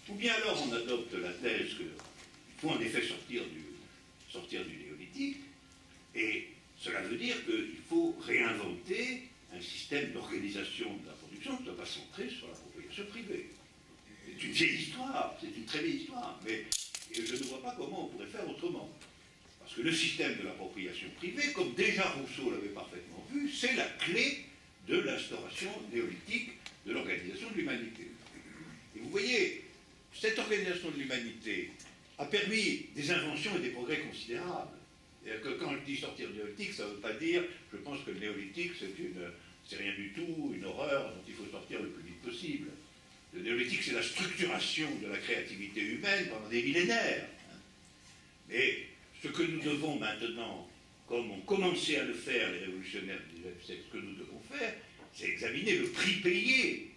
Ou bien alors on adopte la thèse qu'il faut en effet sortir du néolithique, et cela veut dire qu'il faut réinventer un système d'organisation de la production qui ne doit pas centrer sur la propriété privée. C'est une vieille histoire, c'est une très vieille histoire, mais je ne vois pas comment on pourrait faire autrement. Parce que le système de l'appropriation privée, comme déjà Rousseau l'avait parfaitement vu, c'est la clé de l'instauration néolithique de l'organisation de l'humanité. Et vous voyez, cette organisation de l'humanité a permis des inventions et des progrès considérables. C'est-à-dire que quand je dis sortir du néolithique, ça ne veut pas dire, je pense que le néolithique c'est rien du tout, une horreur dont il faut sortir le plus vite possible. Le néolithique, c'est la structuration de la créativité humaine pendant des millénaires. Mais ce que nous devons maintenant, comme ont commencé à le faire les révolutionnaires du XIXe siècle, ce que nous devons faire, c'est examiner le prix payé.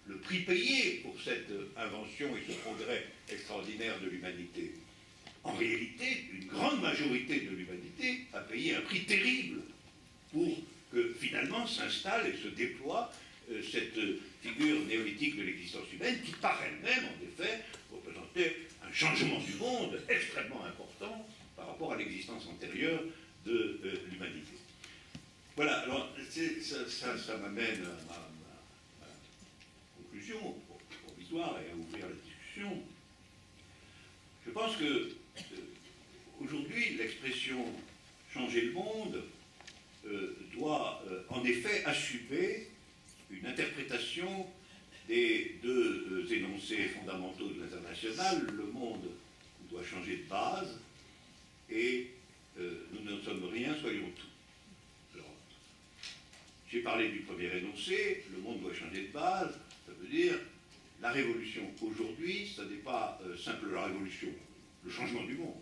Le prix payé pour cette invention et ce progrès extraordinaire de l'humanité. En réalité, une grande majorité de l'humanité a payé un prix terrible pour que finalement s'installe et se déploie cette figure néolithique de l'existence humaine qui par elle-même, en effet, représentait un changement du monde extrêmement important par rapport à l'existence antérieure de l'humanité. Voilà, alors ça m'amène à ma conclusion provisoire et à ouvrir la discussion. Je pense que aujourd'hui, l'expression « changer le monde » doit en effet assumer une interprétation des deux énoncés fondamentaux de l'international. Le monde doit changer de base et nous ne sommes rien, soyons tout. Alors, j'ai parlé du premier énoncé, le monde doit changer de base, ça veut dire la révolution aujourd'hui, ce n'est pas simple la révolution, le changement du monde.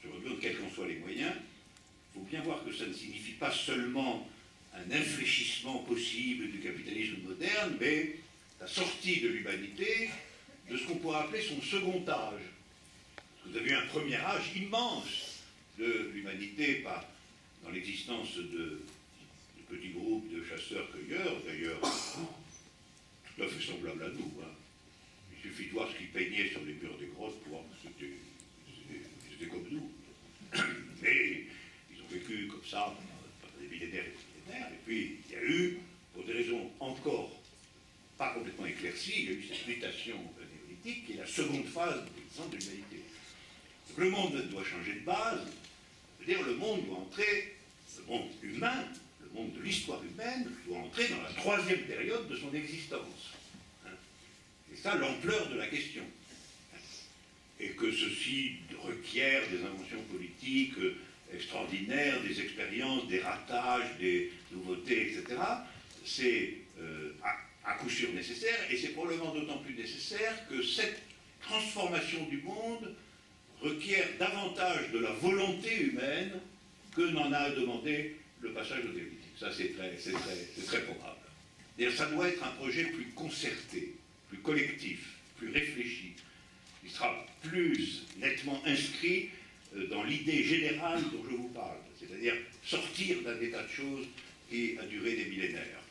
Je regarde quels qu'en soient les moyens, il faut bien voir que ça ne signifie pas seulement un infléchissement possible du capitalisme moderne, mais la sortie de l'humanité de ce qu'on pourrait appeler son second âge. Vous avez eu un premier âge immense de l'humanité dans l'existence de petits groupes de chasseurs-cueilleurs, d'ailleurs tout à fait semblables à nous. Hein. Il suffit de voir ce qu'ils peignaient sur les murs des grottes pour voir que c'était comme nous. Mais ils ont vécu comme ça pendant des millénaires et des millénaires, et puis il y a eu, pour des raisons encore pas complètement éclaircies, il y a eu cette mutation néolithique qui est la seconde phase de l'existence de l'humanité. Donc le monde doit changer de base, c'est-à-dire le monde doit entrer, le monde humain, le monde de l'histoire humaine, doit entrer dans la troisième période de son existence. C'est ça l'ampleur de la question. Et que ceci requiert des inventions politiques extraordinaires, des expériences, des ratages, des nouveautés, etc., c'est à coup sûr nécessaire, et c'est probablement d'autant plus nécessaire que cette transformation du monde requiert davantage de la volonté humaine que n'en a demandé le passage au néolithique. Ça, c'est très probable. Et ça doit être un projet plus concerté, plus collectif, plus réfléchi, qui sera plus nettement inscrit dans l'idée générale dont je vous parle, c'est-à-dire sortir d'un état de choses qui a duré des millénaires.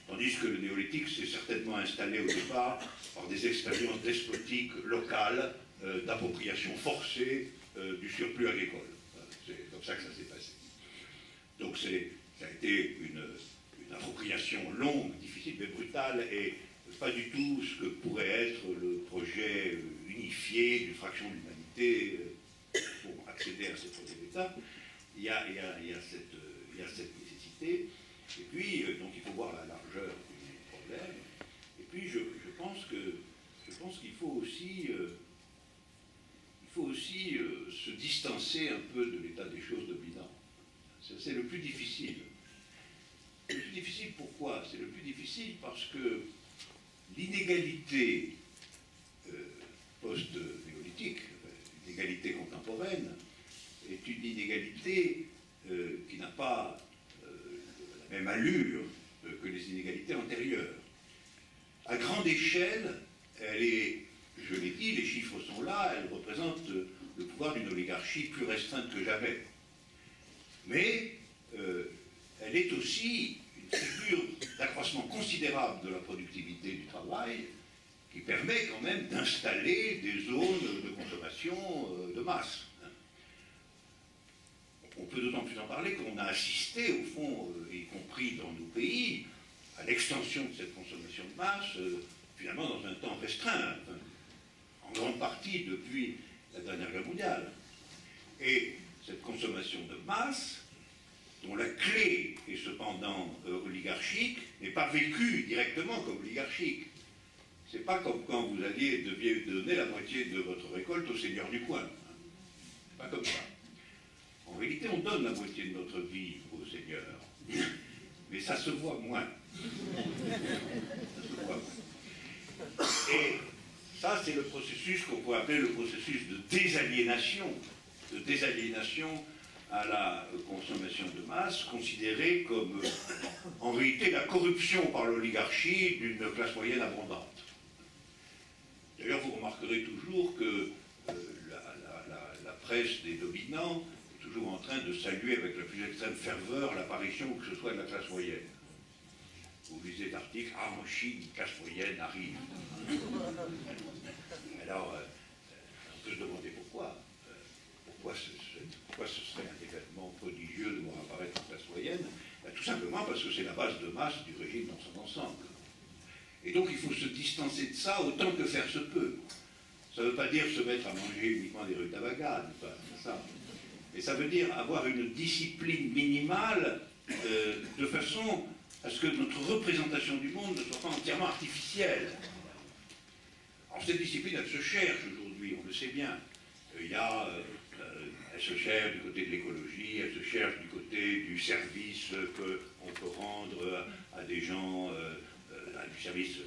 Tandis que le néolithique s'est certainement installé au départ par des expériences despotiques locales d'appropriation forcée du surplus agricole. C'est comme ça que ça s'est passé. Donc ça a été une appropriation longue, difficile, mais brutale, et pas du tout ce que pourrait être le projet unifié d'une fraction de l'humanité pour accéder à cette troisième étape. Il y a cette nécessité, et puis donc il faut voir la largeur du problème, et puis je pense qu'il faut aussi se distancer un peu de l'état des choses dominant. C'est le plus difficile. Le plus difficile pourquoi? C'est le plus difficile parce que l'inégalité post-néolithique, l'inégalité contemporaine, est une inégalité qui n'a pas la même allure que les inégalités antérieures. À grande échelle, elle est, je l'ai dit, les chiffres sont là, elle représente le pouvoir d'une oligarchie plus restreinte que jamais. Mais elle est aussi une figure d'accroissement considérable de la productivité du travail qui permet quand même d'installer des zones de consommation de masse. On peut d'autant plus en parler qu'on a assisté, au fond, y compris dans nos pays, à l'extension de cette consommation de masse, finalement dans un temps restreint, en grande partie depuis la dernière guerre mondiale. Et cette consommation de masse, dont la clé est cependant oligarchique, n'est pas vécue directement comme oligarchique. C'est pas comme quand vous deviez donner la moitié de votre récolte au seigneur du coin. C'est pas comme ça. En réalité, on donne la moitié de notre vie au Seigneur, mais ça se voit moins. Ça se voit moins. Et ça, c'est le processus qu'on peut appeler le processus de désaliénation à la consommation de masse, considérée comme, en réalité, la corruption par l'oligarchie d'une classe moyenne abondante. D'ailleurs, vous remarquerez toujours que la presse des dominants est toujours en train de saluer avec la plus extrême ferveur l'apparition que ce soit de la classe moyenne. Vous lisez l'article, ah, en Chine, une classe moyenne arrive. Alors, on peut se demander pourquoi. Pourquoi ce serait un événement prodigieux de voir apparaître une classe moyenne? Tout simplement parce que c'est la base de masse du régime dans son ensemble. Et donc il faut se distancer de ça autant que faire se peut. Ça ne veut pas dire se mettre à manger uniquement des rutabagas, c'est ça. Mais ça veut dire avoir une discipline minimale de façon à ce que notre représentation du monde ne soit pas entièrement artificielle. Alors cette discipline, elle se cherche aujourd'hui, on le sait bien. Elle se cherche du côté de l'écologie, elle se cherche du côté du service qu'on peut rendre à des gens, du service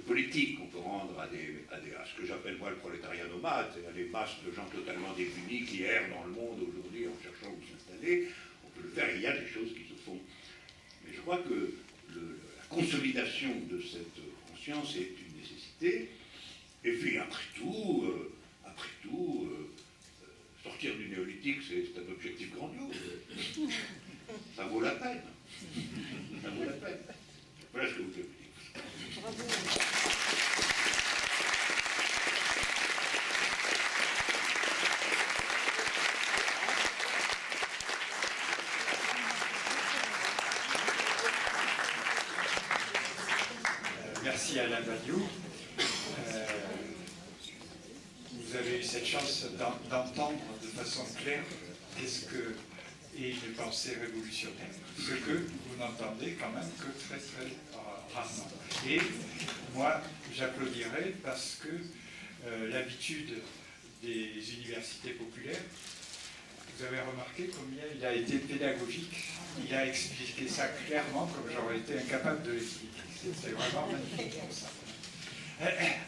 politique qu'on peut rendre à ce que j'appelle moi le prolétariat nomade, c'est-à-dire les masses de gens totalement démunis qui errent dans le monde aujourd'hui en cherchant où s'installer. On peut le faire, il y a des choses qui se font. Mais je crois que la consolidation de cette conscience conscience est une nécessité. Et puis après tout, sortir du néolithique, c'est un objectif grandiose. Ça vaut la peine. Ça vaut la peine. Voilà ce que vous pouvez dire. Bravo.
Merci Alain Badiou. Vous avez eu cette chance d'entendre de façon claire qu'est-ce que est une pensée révolutionnaire, ce que vous n'entendez quand même que très très rarement. Et moi, j'applaudirais parce que l'habitude des universités populaires, vous avez remarqué combien il a été pédagogique, il a expliqué ça clairement comme j'aurais été incapable de l'expliquer. C'est vraiment magnifique pour ça.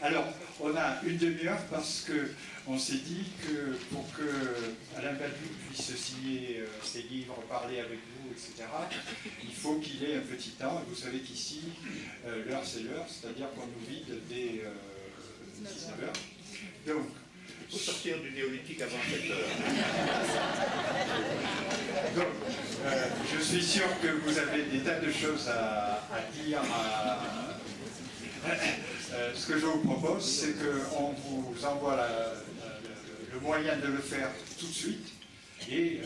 Alors, on a une demi-heure parce qu'on s'est dit que pour que Alain Badiou puisse signer ses livres, parler avec vous, etc., il faut qu'il ait un petit temps. Et vous savez qu'ici, l'heure c'est l'heure, c'est-à-dire qu'on nous vide dès 19h. Donc,
il faut sortir du néolithique avant cette heure.
Donc, je suis sûr que vous avez des tas de choses à dire. Ce que je vous propose, c'est qu'on vous envoie le moyen de le faire tout de suite. Et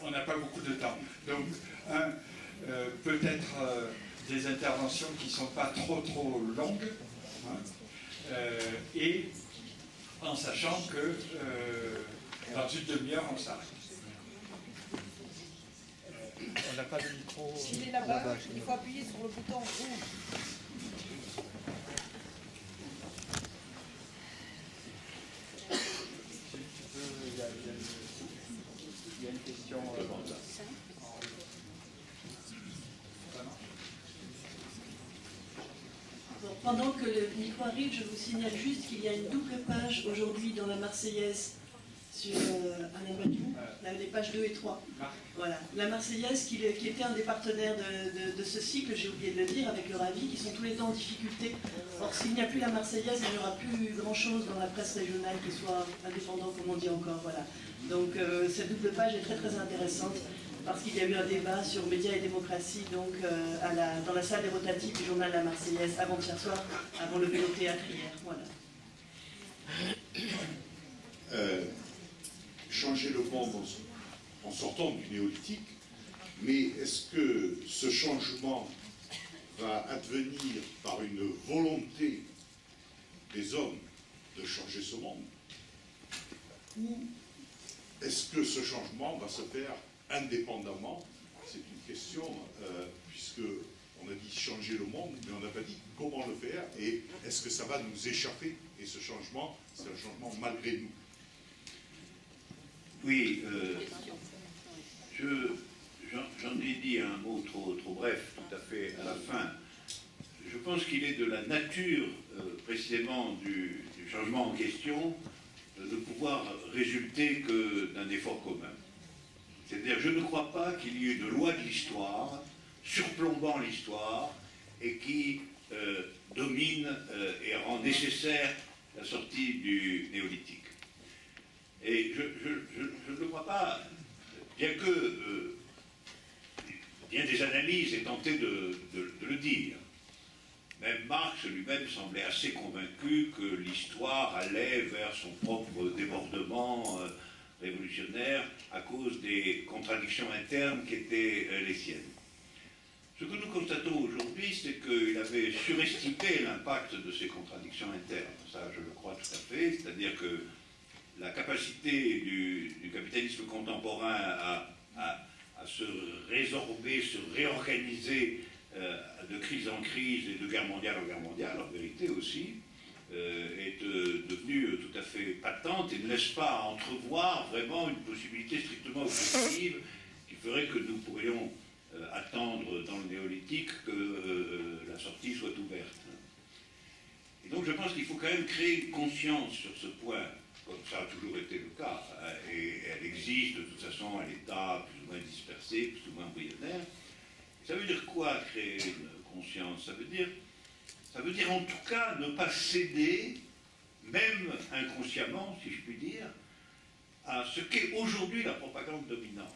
on n'a pas beaucoup de temps. Donc, peut-être des interventions qui ne sont pas trop longues. Et en sachant que dans une demi-heure, on s'arrête. On n'a pas de micro.
S'il est là-bas, il faut appuyer sur le bouton rouge.
Il y a une question.
Pendant que le micro arrive, je vous signale juste qu'il y a une double page aujourd'hui dans la Marseillaise sur Alain Badiou, les pages 2 et 3. Voilà. La Marseillaise qui était un des partenaires de ce cycle, j'ai oublié de le dire, avec le Ravi, qui sont tous les temps en difficulté. Or, s'il n'y a plus la Marseillaise, il n'y aura plus grand-chose dans la presse régionale qui soit indépendante, comme on dit encore. Voilà. Donc, cette double page est très très intéressante, parce qu'il y a eu un débat sur médias et démocratie donc, dans la salle des rotatifs du journal La Marseillaise avant-hier soir, avant le vélo théâtre hier. Voilà.
Changer le monde en sortant du néolithique, mais est-ce que ce changement va advenir par une volonté des hommes de changer ce monde, ou est-ce que ce changement va se faire indépendamment? C'est une question, puisque on a dit changer le monde, mais on n'a pas dit comment le faire, et est-ce que ça va nous échapper? Et ce changement, c'est un changement malgré nous.
Oui, j'en ai dit un mot trop bref, tout à fait à la fin. Je pense qu'il est de la nature, précisément, du changement en question, de pouvoir résulter que d'un effort commun. C'est-à-dire, je ne crois pas qu'il y ait une loi de l'histoire, surplombant l'histoire, et qui domine et rend nécessaire la sortie du néolithique. Et je ne le crois pas, bien que bien des analyses aient tenté de le dire. Même Marx lui-même semblait assez convaincu que l'histoire allait vers son propre débordement révolutionnaire à cause des contradictions internes qui étaient les siennes. Ce que nous constatons aujourd'hui, c'est qu'il avait surestimé l'impact de ces contradictions internes. Ça, je le crois tout à fait, c'est-à-dire que la capacité du capitalisme contemporain à se résorber, se réorganiser de crise en crise et de guerre mondiale en guerre mondiale, en vérité aussi, est devenue tout à fait patente et ne laisse pas entrevoir vraiment une possibilité strictement objective qui ferait que nous pourrions attendre dans le néolithique que la sortie soit ouverte. Et donc je pense qu'il faut quand même créer une conscience sur ce point, comme ça a toujours été le cas, hein, et elle existe de toute façon à l'état plus ou moins dispersé, plus ou moins embryonnaire. Ça veut dire quoi, créer une conscience, ça veut dire en tout cas ne pas céder, même inconsciemment, si je puis dire, à ce qu'est aujourd'hui la propagande dominante,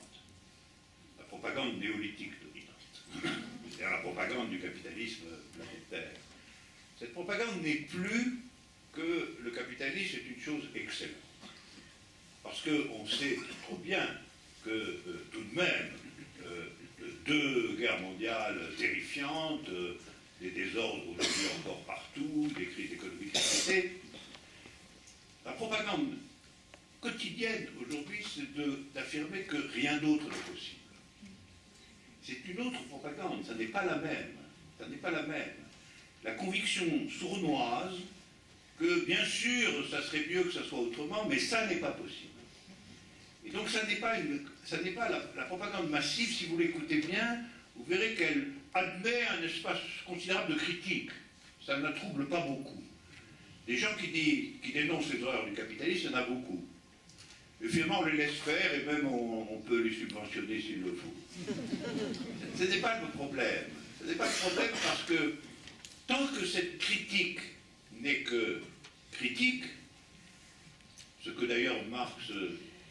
la propagande néolithique dominante, c'est-à-dire la propagande du capitalisme planétaire. Cette propagande n'est plus que le capitalisme est une chose excellente. Parce qu'on sait trop bien que tout de même, deux guerres mondiales terrifiantes, des désordres aujourd'hui encore partout, des crises économiques répétées, la propagande quotidienne aujourd'hui, c'est d'affirmer que rien d'autre n'est possible. C'est une autre propagande, ça n'est pas la même. Ça n'est pas la même. La conviction sournoise que, bien sûr, ça serait mieux que ça soit autrement, mais ça n'est pas possible. Et donc, ça n'est pas la propagande massive, si vous l'écoutez bien, vous verrez qu'elle admet un espace considérable de critique. Ça ne la trouble pas beaucoup. Les gens qui dénoncent les horreurs du capitalisme, il y en a beaucoup. Et finalement, on les laisse faire et même on peut les subventionner s'il le faut. Ce n'est pas le problème. Ce n'est pas le problème parce que tant que cette critique n'est que critique, ce que d'ailleurs Marx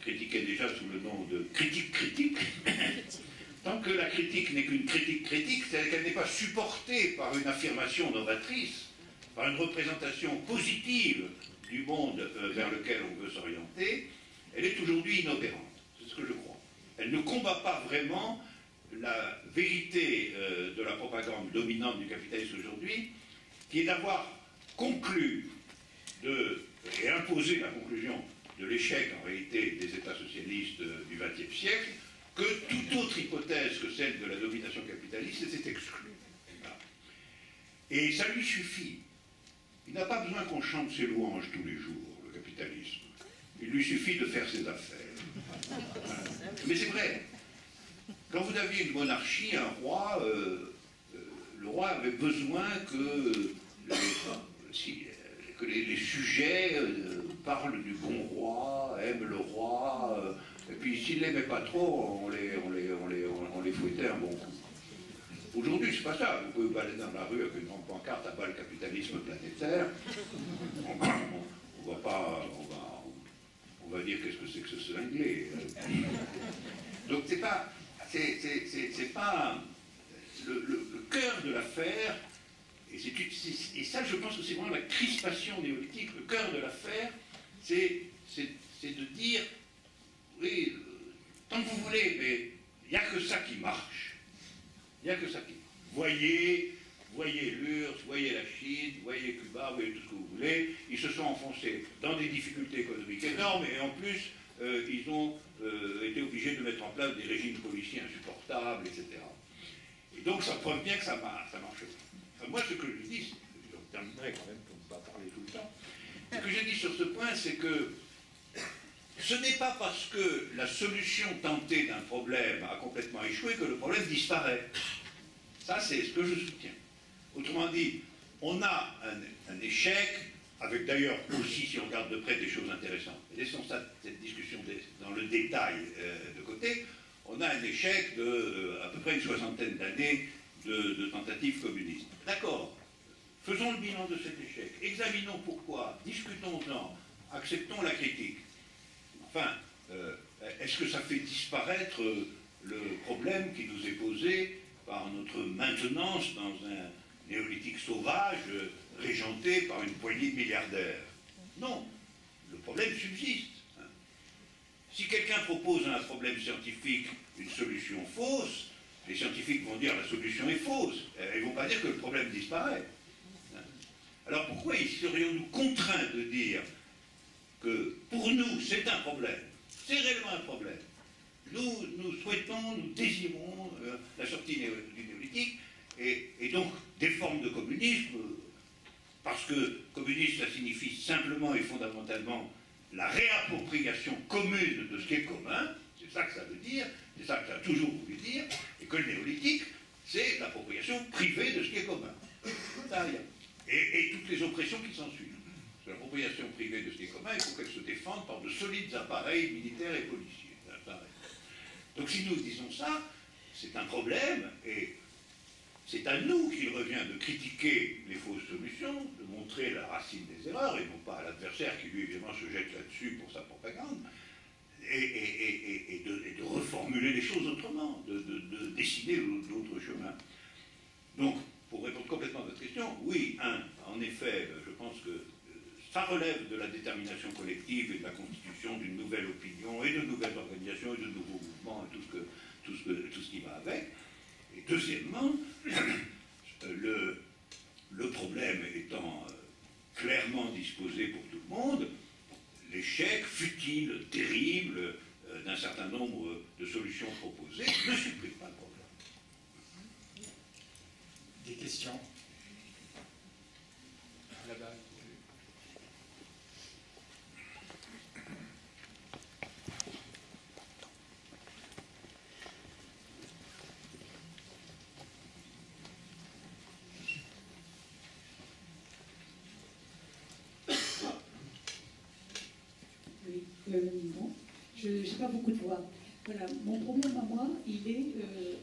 critiquait déjà sous le nom de critique critique, tant que la critique n'est qu'une critique critique, c'est-à-dire qu'elle n'est pas supportée par une affirmation novatrice, par une représentation positive du monde vers lequel on veut s'orienter, elle est aujourd'hui inopérante. C'est ce que je crois. Elle ne combat pas vraiment la vérité de la propagande dominante du capitalisme aujourd'hui, qui est d'avoir conclu et imposé la conclusion de l'échec en réalité des États socialistes du XXe siècle, que toute autre hypothèse que celle de la domination capitaliste était exclue. Voilà. Et ça lui suffit. Il n'a pas besoin qu'on chante ses louanges tous les jours, le capitalisme. Il lui suffit de faire ses affaires. Voilà. Mais c'est vrai. Quand vous aviez une monarchie, un roi, le roi avait besoin que les sujets parlent du bon roi, aiment le roi, et puis s'ils ne l'aimaient pas trop, on les fouettait un bon coup. Aujourd'hui, c'est pas ça. Vous pouvez balader dans la rue avec une grande pancarte à bas le capitalisme planétaire. On va dire qu'est-ce que c'est que ce cinglé. Donc c'est pas le cœur de l'affaire. Et ça, je pense que c'est vraiment la crispation néolithique. Le cœur de l'affaire, c'est de dire, oui, tant que vous voulez, mais il n'y a que ça qui marche. Il n'y a que ça qui marche. Voyez l'URSS, voyez la Chine, voyez Cuba, voyez tout ce que vous voulez. Ils se sont enfoncés dans des difficultés économiques énormes et en plus, ils ont été obligés de mettre en place des régimes policiers insupportables, etc. Et donc, ça prouve bien que ça marche. Enfin, moi, ce que je dis, je terminerai quand même pour ne pas parler tout le temps, ce que je dis sur ce point, c'est que ce n'est pas parce que la solution tentée d'un problème a complètement échoué que le problème disparaît. Ça, c'est ce que je soutiens. Autrement dit, on a un échec, avec d'ailleurs aussi, si on regarde de près, des choses intéressantes. Mais laissons cette discussion dans le détail de côté. On a un échec de à peu près une soixantaine d'années de tentatives communistes. D'accord. Faisons le bilan de cet échec. Examinons pourquoi. Discutons-en. Acceptons la critique. Enfin, est-ce que ça fait disparaître le problème qui nous est posé par notre maintenance dans un néolithique sauvage régenté par une poignée de milliardaires? Non. Le problème subsiste. Si quelqu'un propose à un problème scientifique une solution fausse, les scientifiques vont dire la solution est fausse. Ils ne vont pas dire que le problème disparaît. Alors pourquoi serions-nous contraints de dire que pour nous c'est un problème, c'est réellement un problème. Nous souhaitons, nous désirons la sortie du néolithique et donc des formes de communisme, parce que communisme ça signifie simplement et fondamentalement la réappropriation commune de ce qui est commun, c'est ça que ça veut dire, c'est ça que ça a toujours voulu dire, et que le néolithique, c'est l'appropriation privée de ce qui est commun. Ça, rien. Et toutes les oppressions qui s'ensuivent. C'est l'appropriation privée de ce qui est commun, il faut qu'elle se défende par de solides appareils militaires et policiers. Donc si nous disons ça, c'est un problème, et c'est à nous qu'il revient de critiquer les fausses solutions, de montrer la racine des erreurs, et non pas à l'adversaire qui, lui, évidemment, se jette là-dessus pour sa propagande, et de reformuler les choses autrement, de décider d'autres chemins. Donc, pour répondre complètement à votre question, oui, en effet, je pense que ça relève de la détermination collective et de la constitution d'une nouvelle opinion, et de nouvelles organisations, et de nouveaux mouvements, et tout ce qui va avec. Et deuxièmement, le problème étant clairement disposé pour tout le monde, l'échec futile, terrible, d'un certain nombre de solutions proposées ne supprime pas le problème.
Des questions? Là-bas.
Bon, je n'ai pas beaucoup de voix. Voilà, mon problème à moi, il est,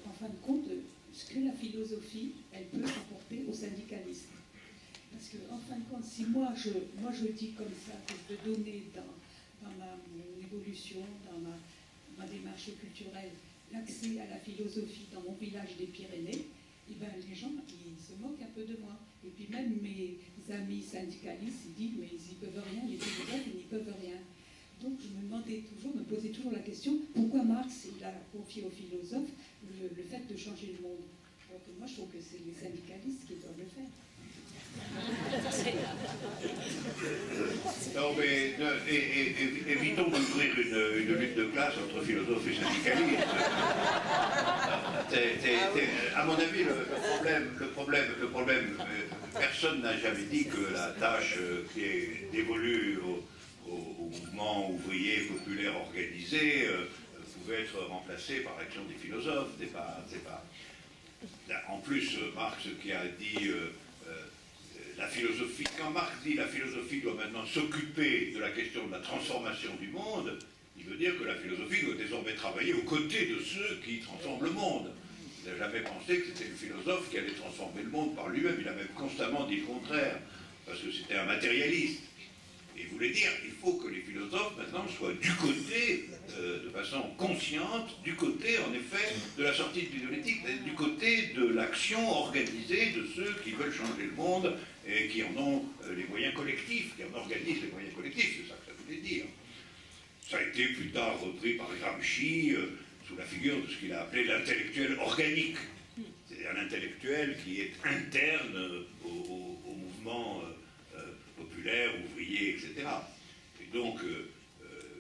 en fin de compte, ce que la philosophie, elle peut apporter au syndicalisme. Parce que, en fin de compte, si moi je dis comme ça, que je veux donner dans mon évolution, dans ma démarche culturelle, l'accès à la philosophie dans mon village des Pyrénées, et ben, les gens, ils se moquent un peu de moi. Et puis même mes amis syndicalistes, ils disent, mais ils n'y peuvent rien, les philosophes, ils n'y peuvent rien. Donc je me posais toujours la question, pourquoi Marx il a confié aux philosophes le fait de changer le monde? Alors que moi je trouve que c'est les syndicalistes qui doivent le faire.
Non, mais évitons d'ouvrir une lutte de classe entre philosophes et syndicalistes. À mon avis, le problème, personne n'a jamais dit que la tâche qui est dévolue au mouvement ouvrier populaire organisé pouvait être remplacée par l'action des philosophes. En plus, Marx qui a dit la philosophie, quand Marx dit la philosophie doit maintenant s'occuper de la question de la transformation du monde, il veut dire que la philosophie doit désormais travailler aux côtés de ceux qui transforment le monde. Il n'a jamais pensé que c'était le philosophe qui allait transformer le monde par lui-même. Il a même constamment dit le contraire, parce que c'était un matérialiste. Et il voulait dire qu'il faut que les philosophes maintenant soient du côté, de façon consciente, du côté en effet de la sortie de l'idéolétique, du côté de l'action organisée de ceux qui veulent changer le monde et qui en ont les moyens collectifs, qui en organisent les moyens collectifs, c'est ça que ça voulait dire. Ça a été plus tard repris par Gramsci sous la figure de ce qu'il a appelé l'intellectuel organique, c'est-à-dire l'intellectuel qui est interne au mouvement populaire, ouvrier, etc. Et donc,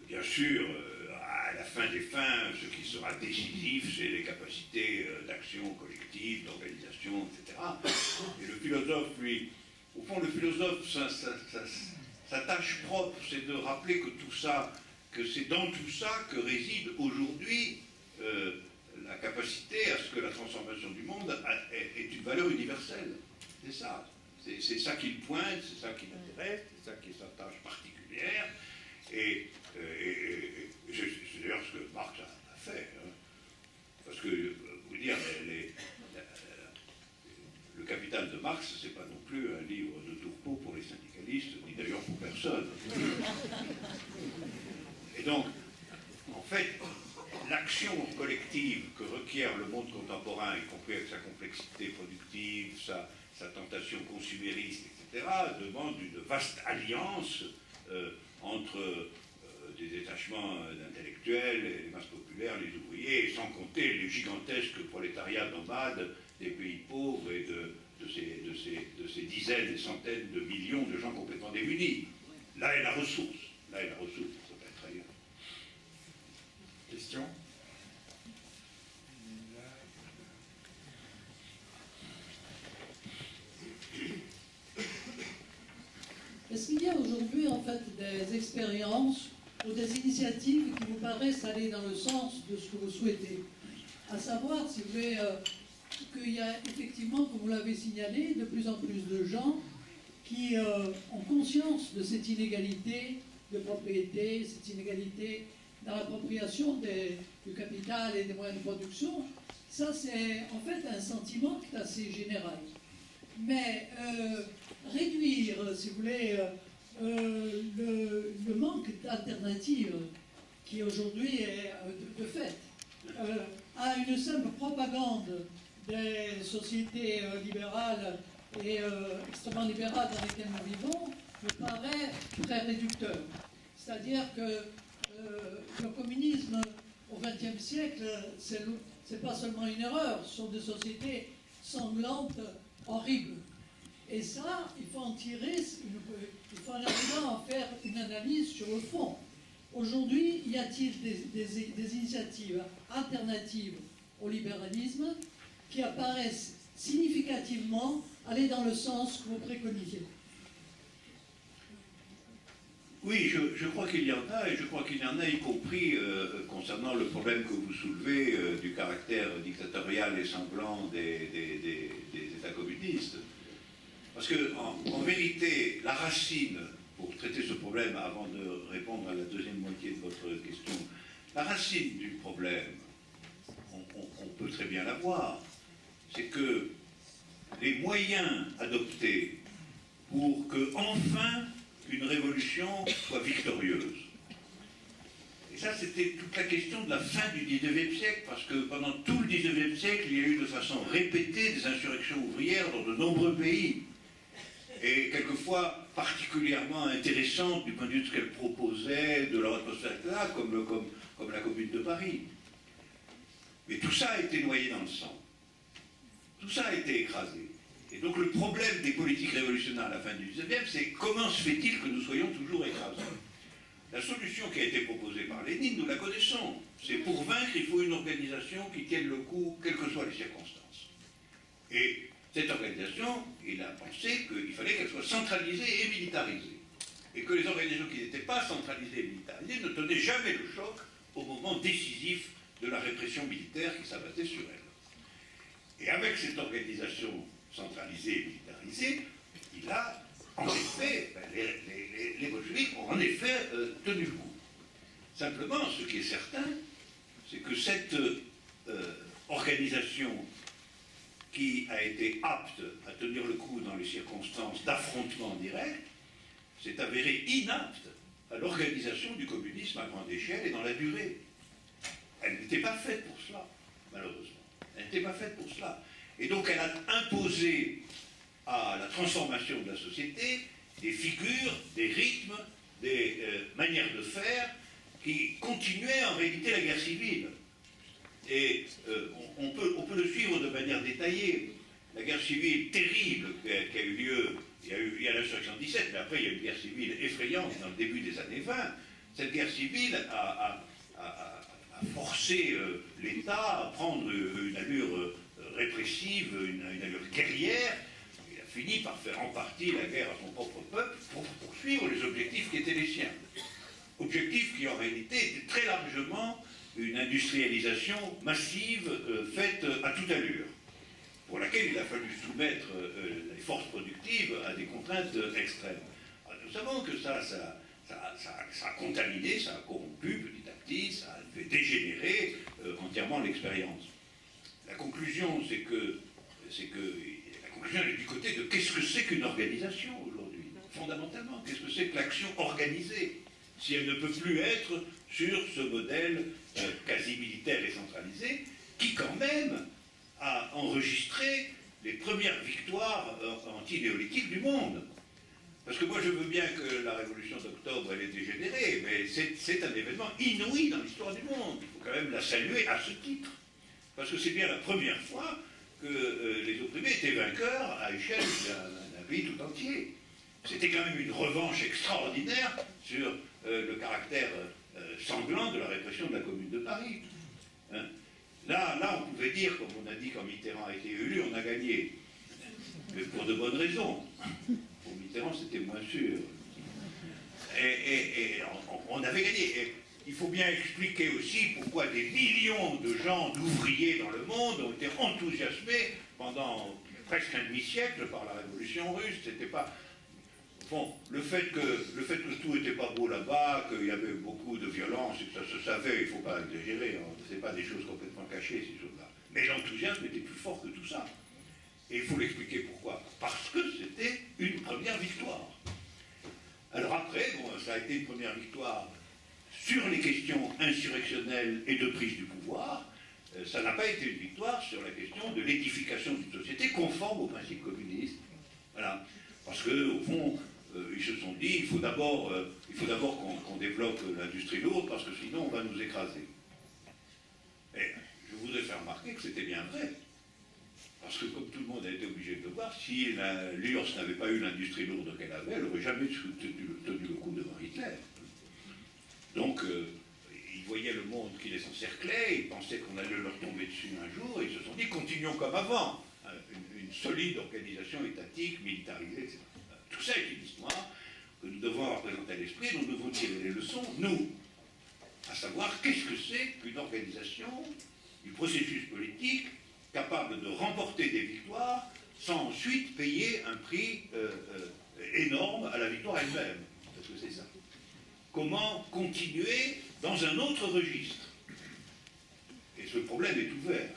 bien sûr, à la fin des fins, ce qui sera décisif, c'est les capacités d'action collective, d'organisation, etc. Et le philosophe, lui, au fond, le philosophe, sa tâche propre, c'est de rappeler que tout ça, que c'est dans tout ça que réside aujourd'hui la capacité à ce que la transformation du monde ait une valeur universelle. C'est ça. C'est ça qu'il pointe, c'est ça qui l'intéresse, c'est ça qui est sa tâche particulière. Et c'est d'ailleurs ce que Marx a fait. Hein. Parce que, vous dire, le Capital de Marx, c'est pas non plus un livre de tourpeau pour les syndicalistes, ni d'ailleurs pour personne. Et donc, en fait, l'action collective que requiert le monde contemporain, y compris avec sa complexité productive, sa tentation consumériste, etc., demande une vaste alliance entre des détachements d'intellectuels, les masses populaires, les ouvriers, et sans compter les gigantesques prolétariats nomades des pays pauvres et de ces dizaines et centaines de millions de gens complètement démunis. Là est la ressource. Là est la ressource, ça peut être ailleurs.
Question ?
Est-ce qu'il y a aujourd'hui en fait des expériences ou des initiatives qui vous paraissent aller dans le sens de ce que vous souhaitez? À savoir, si vous voulez, qu'il y a effectivement, comme vous l'avez signalé, de plus en plus de gens qui ont conscience de cette inégalité de propriété, cette inégalité dans l'appropriation du capital et des moyens de production. Ça, c'est en fait un sentiment qui est assez général. Mais réduire, si vous voulez, le manque d'alternatives qui aujourd'hui est de fait à une simple propagande des sociétés libérales et extrêmement libérales dans lesquelles nous vivons me paraît très réducteur. C'est-à-dire que le communisme au XXe siècle, c'est pas seulement une erreur, ce sont des sociétés sanglantes, horribles. Et ça, il faut en tirer, il faut en faire une analyse sur le fond. Aujourd'hui, y a-t-il des initiatives alternatives au libéralisme qui apparaissent significativement aller dans le sens que vous préconisez?
Oui, je crois qu'il y en a, et je crois qu'il y en a y compris concernant le problème que vous soulevez du caractère dictatorial et sanglant des États communistes. Parce que, en vérité, la racine, pour traiter ce problème avant de répondre à la deuxième moitié de votre question, la racine du problème, on peut très bien la voir, c'est que les moyens adoptés pour que, enfin, une révolution soit victorieuse. Et ça, c'était toute la question de la fin du XIXe siècle, parce que pendant tout le XIXe siècle, il y a eu de façon répétée des insurrections ouvrières dans de nombreux pays, et quelquefois particulièrement intéressantes du point de vue de ce qu'elles proposaient, de leur atmosphère, etc., comme la Commune de Paris. Mais tout ça a été noyé dans le sang. Tout ça a été écrasé. Et donc le problème des politiques révolutionnaires à la fin du XIXe, c'est comment se fait-il que nous soyons toujours écrasés? La solution qui a été proposée par Lénine, nous la connaissons. C'est pour vaincre, il faut une organisation qui tienne le coup, quelles que soient les circonstances. Et cette organisation, il a pensé qu'il fallait qu'elle soit centralisée et militarisée. Et que les organisations qui n'étaient pas centralisées et militarisées ne tenaient jamais le choc au moment décisif de la répression militaire qui s'abattait sur elle. Et avec cette organisation centralisée et militarisée, il a, en effet, les bolcheviks ont en effet tenu le coup. Simplement, ce qui est certain, c'est que cette organisation qui a été apte à tenir le coup dans les circonstances d'affrontement direct, s'est avérée inapte à l'organisation du communisme à grande échelle et dans la durée. Elle n'était pas faite pour cela, malheureusement. Elle n'était pas faite pour cela. Et donc elle a imposé à la transformation de la société des figures, des rythmes, des manières de faire qui continuaient en réalité la guerre civile. Et on peut le suivre de manière détaillée. La guerre civile terrible qui a eu lieu, il y a l'insurrection de 17, mais après il y a une guerre civile effrayante dans le début des années 20. Cette guerre civile a forcé l'État à prendre une allure répressive, une allure guerrière. Il a fini par faire en partie la guerre à son propre peuple pour poursuivre les objectifs qui étaient les siens. Objectifs qui en réalité étaient très largement une industrialisation massive faite à toute allure, pour laquelle il a fallu soumettre les forces productives à des contraintes extrêmes. Alors, nous savons que ça a contaminé, ça a corrompu petit à petit, ça a fait dégénérer entièrement l'expérience. La conclusion, c'est que la conclusion elle est du côté de qu'est-ce que c'est qu'une organisation aujourd'hui, fondamentalement, qu'est-ce que c'est que l'action organisée, si elle ne peut plus être sur ce modèle quasi militaire et centralisé, qui quand même a enregistré les premières victoires anti-néolithiques du monde. Parce que moi je veux bien que la révolution d'octobre elle ait dégénéré, mais c'est un événement inouï dans l'histoire du monde. Il faut quand même la saluer à ce titre. Parce que c'est bien la première fois que les opprimés étaient vainqueurs à l'échelle d'un pays tout entier. C'était quand même une revanche extraordinaire sur le caractère sanglant de la répression de la Commune de Paris. Hein? Là, on pouvait dire, comme on a dit quand Mitterrand a été élu, on a gagné. Mais pour de bonnes raisons. Pour Mitterrand, c'était moins sûr. Et on avait gagné. Et il faut bien expliquer aussi pourquoi des millions de gens, d'ouvriers dans le monde, ont été enthousiasmés pendant presque un demi-siècle par la révolution russe. C'était pas... Bon, le fait que tout n'était pas beau là-bas, qu'il y avait beaucoup de violence, et que ça se savait, il ne faut pas exagérer, hein, ce n'est pas des choses complètement cachées, ces choses-là. Mais l'enthousiasme était plus fort que tout ça. Et il faut l'expliquer pourquoi. Parce que c'était une première victoire. Alors après, bon, ça a été une première victoire sur les questions insurrectionnelles et de prise du pouvoir. Ça n'a pas été une victoire sur la question de l'édification d'une société conforme aux principes communistes. Voilà. Parce qu'au fond, ils se sont dit, il faut d'abord qu'on développe l'industrie lourde, parce que sinon on va nous écraser. Et je voudrais faire remarquer que c'était bien vrai. Parce que comme tout le monde a été obligé de le voir, si l'URSS n'avait pas eu l'industrie lourde qu'elle avait, elle n'aurait jamais tenu le coup devant Hitler. Donc, ils voyaient le monde qui les encerclait, ils pensaient qu'on allait leur tomber dessus un jour, et ils se sont dit, continuons comme avant. Une solide organisation étatique, militarisée, etc. Tout ça est une histoire que nous devons avoir présentée à l'esprit, nous devons tirer les leçons, nous, à savoir qu'est-ce que c'est qu'une organisation du processus politique capable de remporter des victoires sans ensuite payer un prix énorme à la victoire elle-même. Parce que c'est ça. Comment continuer dans un autre registre? Et ce problème est ouvert.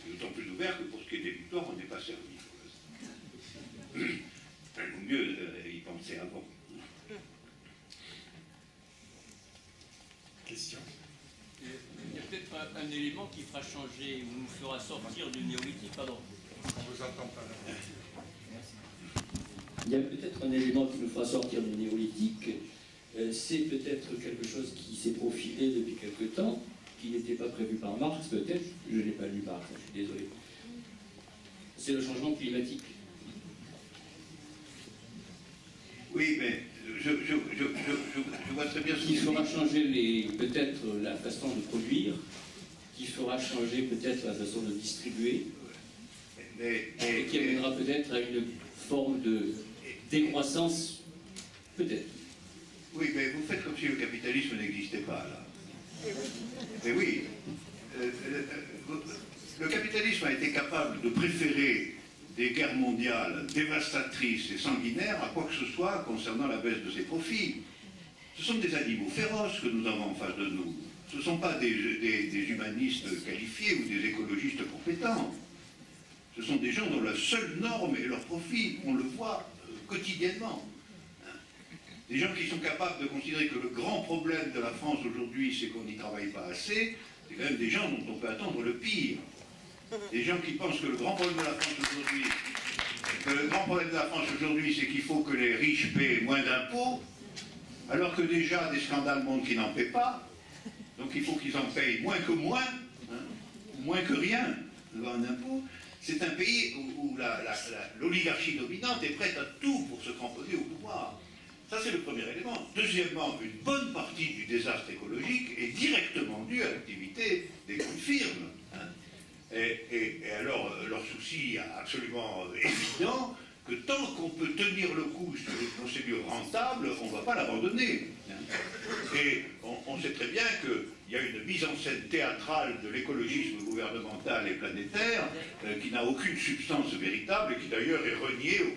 D'autant plus ouvert que pour ce qui est des victoires, on n'est pas servi. Il vaut mieux y penser avant.
Question.
Il y a peut-être un élément qui fera changer ou nous fera sortir du néolithique, pardon.
On ne vous entend pas là.
Il y a peut-être un élément qui nous fera sortir du néolithique. C'est peut-être quelque chose qui s'est profilé depuis quelque temps, qui n'était pas prévu par Marx, peut-être. Je ne l'ai pas lu Marx, je suis désolé. C'est le changement climatique.
Oui, mais je vois très bien ce
qui fera changer peut-être la façon de produire, qui fera changer peut-être la façon de distribuer, et qui amènera peut-être à une forme de décroissance, peut-être.
Oui, mais vous faites comme si le capitalisme n'existait pas, là. Mais oui, le capitalisme a été capable de préférer des guerres mondiales dévastatrices et sanguinaires à quoi que ce soit concernant la baisse de ses profits. Ce sont des animaux féroces que nous avons en face de nous. Ce ne sont pas des humanistes qualifiés ou des écologistes compétents. Ce sont des gens dont la seule norme est leur profit. On le voit quotidiennement. Des gens qui sont capables de considérer que le grand problème de la France aujourd'hui, c'est qu'on n'y travaille pas assez. C'est quand même des gens dont on peut attendre le pire. Des gens qui pensent que le grand problème de la France aujourd'hui, c'est qu'il faut que les riches paient moins d'impôts, alors que déjà des scandales montrent qu'ils n'en paient pas. Donc il faut qu'ils en payent moins que moins, hein, moins que rien en impôts. C'est un pays où l'oligarchie dominante est prête à tout pour se cramponner au pouvoir. Ça, c'est le premier élément. Deuxièmement, une bonne partie du désastre écologique est directement due à l'activité des grandes firmes. Hein. Et alors, leur souci absolument évident, que tant qu'on peut tenir le coup sur une procédure rentable, on ne va pas l'abandonner. Hein. Et on sait très bien qu'il y a une mise en scène théâtrale de l'écologisme gouvernemental et planétaire qui n'a aucune substance véritable et qui d'ailleurs est reniée au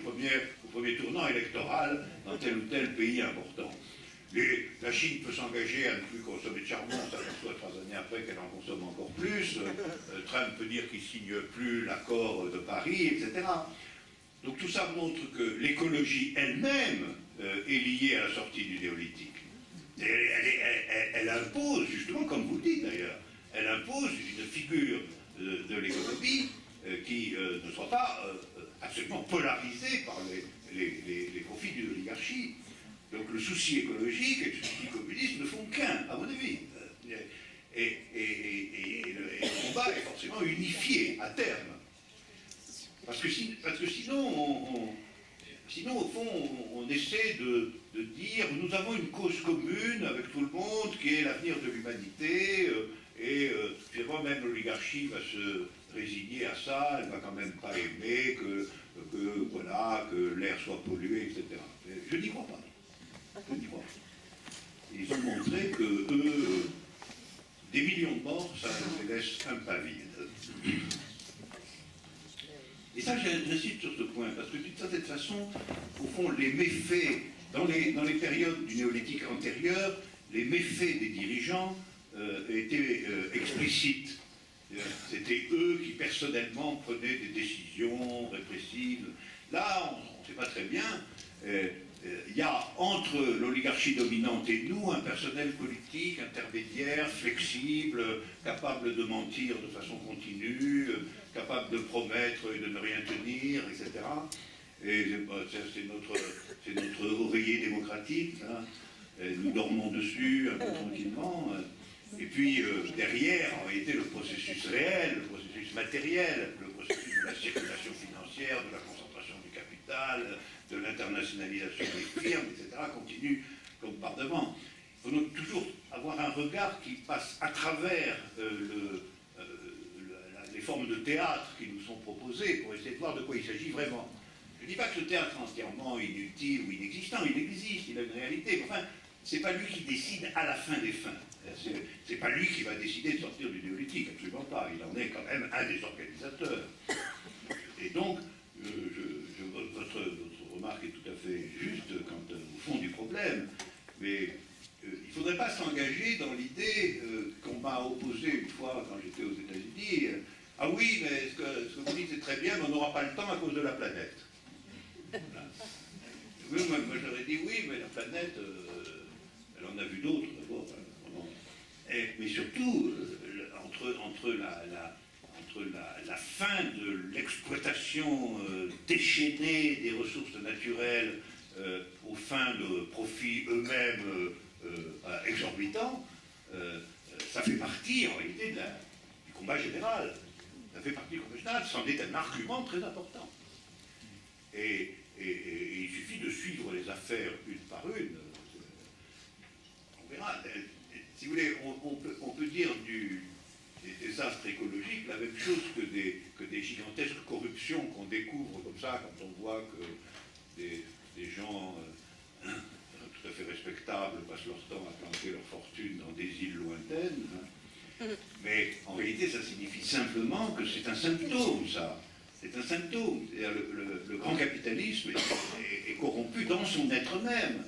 premier tournant électoral dans tel ou tel pays important. La Chine peut s'engager à ne plus consommer de charbon, ça s'aperçoit 3 années après qu'elle en consomme encore plus. Trump peut dire qu'il ne signe plus l'accord de Paris, etc. Donc tout ça montre que l'écologie elle-même est liée à la sortie du néolithique. Et elle impose, justement, comme vous le dites d'ailleurs, elle impose une figure de l'économie qui ne soit pas absolument polarisée par les profits de l'oligarchie. Donc le souci écologique et le souci communiste ne font qu'un, à mon avis. Et le combat est forcément unifié à terme. Parce que sinon, au fond, on essaie de dire nous avons une cause commune avec tout le monde qui est l'avenir de l'humanité, et finalement même l'oligarchie va se résigner à ça, elle va quand même pas aimer que l'air soit pollué, etc. Je n'y crois pas. Ils ont montré que eux, des millions de morts, ça les laisse un pas vide. Et ça, j'insiste sur ce point, parce que d'une certaine façon, au fond, les méfaits, dans les périodes du néolithique antérieur, les méfaits des dirigeants étaient explicites. C'était eux qui personnellement prenaient des décisions répressives. Là, on ne sait pas très bien. Il y a entre l'oligarchie dominante et nous un personnel politique intermédiaire, flexible, capable de mentir de façon continue, capable de promettre et de ne rien tenir, etc. Et c'est notre oreiller démocratique. Hein. Nous dormons dessus un peu tranquillement. Et puis derrière, en réalité, le processus réel, le processus matériel, le processus de la circulation financière, de la concentration du capital, de l'internationalisation des firmes, etc., continue comme par devant. Il faut donc toujours avoir un regard qui passe à travers les formes de théâtre qui nous sont proposées pour essayer de voir de quoi il s'agit vraiment. Je ne dis pas que ce théâtre est entièrement inutile ou inexistant, il existe, il a une réalité, mais enfin, c'est pas lui qui décide à la fin des fins. C'est pas lui qui va décider de sortir du néolithique, absolument pas. Il en est quand même un des organisateurs. Et donc, votre remarque est tout à fait juste quant au fond du problème, mais il ne faudrait pas s'engager dans l'idée qu'on m'a opposée une fois quand j'étais aux États-Unis. Ah oui, mais ce que vous dites c'est très bien, mais on n'aura pas le temps à cause de la planète. Voilà. Oui, moi j'aurais dit oui, mais la planète, elle en a vu d'autres d'abord. Mais surtout, entre la fin de l'exploitation déchaînée des ressources naturelles aux fins de profits eux-mêmes exorbitants, ça fait partie en réalité du combat général. Ça fait partie du combat général, c'en est un argument très important. Et il suffit de suivre les affaires une par une. On verra. Si vous voulez, on peut dire des désastres écologiques la même chose que des gigantesques corruptions qu'on découvre comme ça quand on voit que des gens tout à fait respectables passent leur temps à planter leur fortune dans des îles lointaines. Hein. Mais en réalité, ça signifie simplement que c'est un symptôme, ça. C'est un symptôme. Le grand capitalisme est corrompu dans son être même.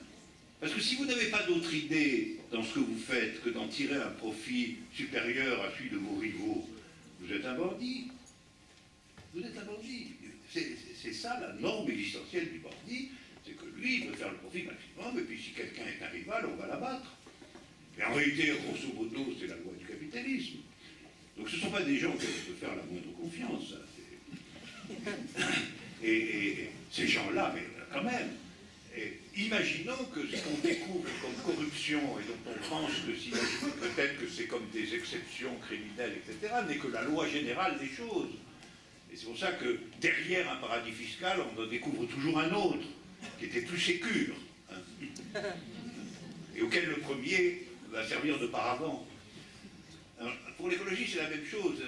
Parce que si vous n'avez pas d'autre idée dans ce que vous faites que d'en tirer un profit supérieur à celui de vos rivaux, vous êtes un bandit. Vous êtes un bandit. C'est ça la norme existentielle du bandit, c'est que lui, il veut faire le profit maximum, et puis si quelqu'un est un rival, on va l'abattre. Mais en réalité, grosso modo, c'est la loi du capitalisme. Donc ce ne sont pas des gens qui peuvent faire la moindre confiance. Et ces gens-là, mais quand même, imaginons que ce qu'on découvre comme corruption et dont on pense que peut-être que c'est comme des exceptions criminelles, etc., n'est que la loi générale des choses. Et c'est pour ça que derrière un paradis fiscal, on en découvre toujours un autre, qui était plus sécure, hein, et auquel le premier va servir de paravent. Alors, pour l'écologie, c'est la même chose.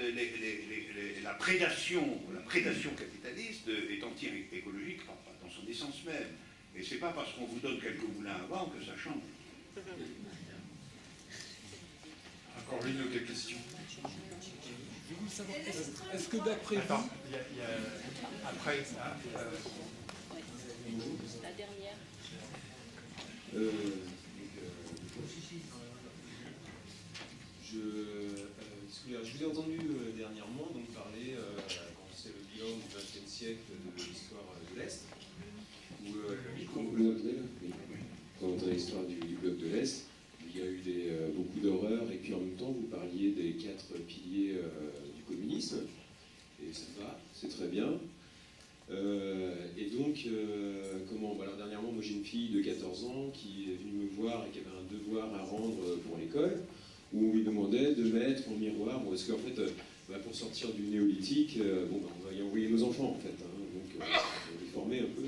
La prédation capitaliste est anti-écologique dans son essence même. Et c'est pas parce qu'on vous donne quelques moulins à vent que ça change.
Encore une ou deux questions.
Je voulais savoir, est-ce que d'après vous...
Après,
la dernière.
Je vous ai entendu dernièrement donc parler, quand c'est le bilan du XXe siècle de l'histoire de l'Est,
quand on entend l'histoire du bloc de l'Est, il y a eu beaucoup d'horreurs, et puis en même temps vous parliez des 4 piliers du communisme, et ça va, c'est très bien. Et donc, alors dernièrement, moi j'ai une fille de 14 ans qui est venue me voir et qui avait un devoir à rendre pour l'école, où on lui demandait de mettre en miroir, parce qu'en fait, pour sortir du néolithique, on va y envoyer nos enfants en fait, hein, donc on va les former un peu,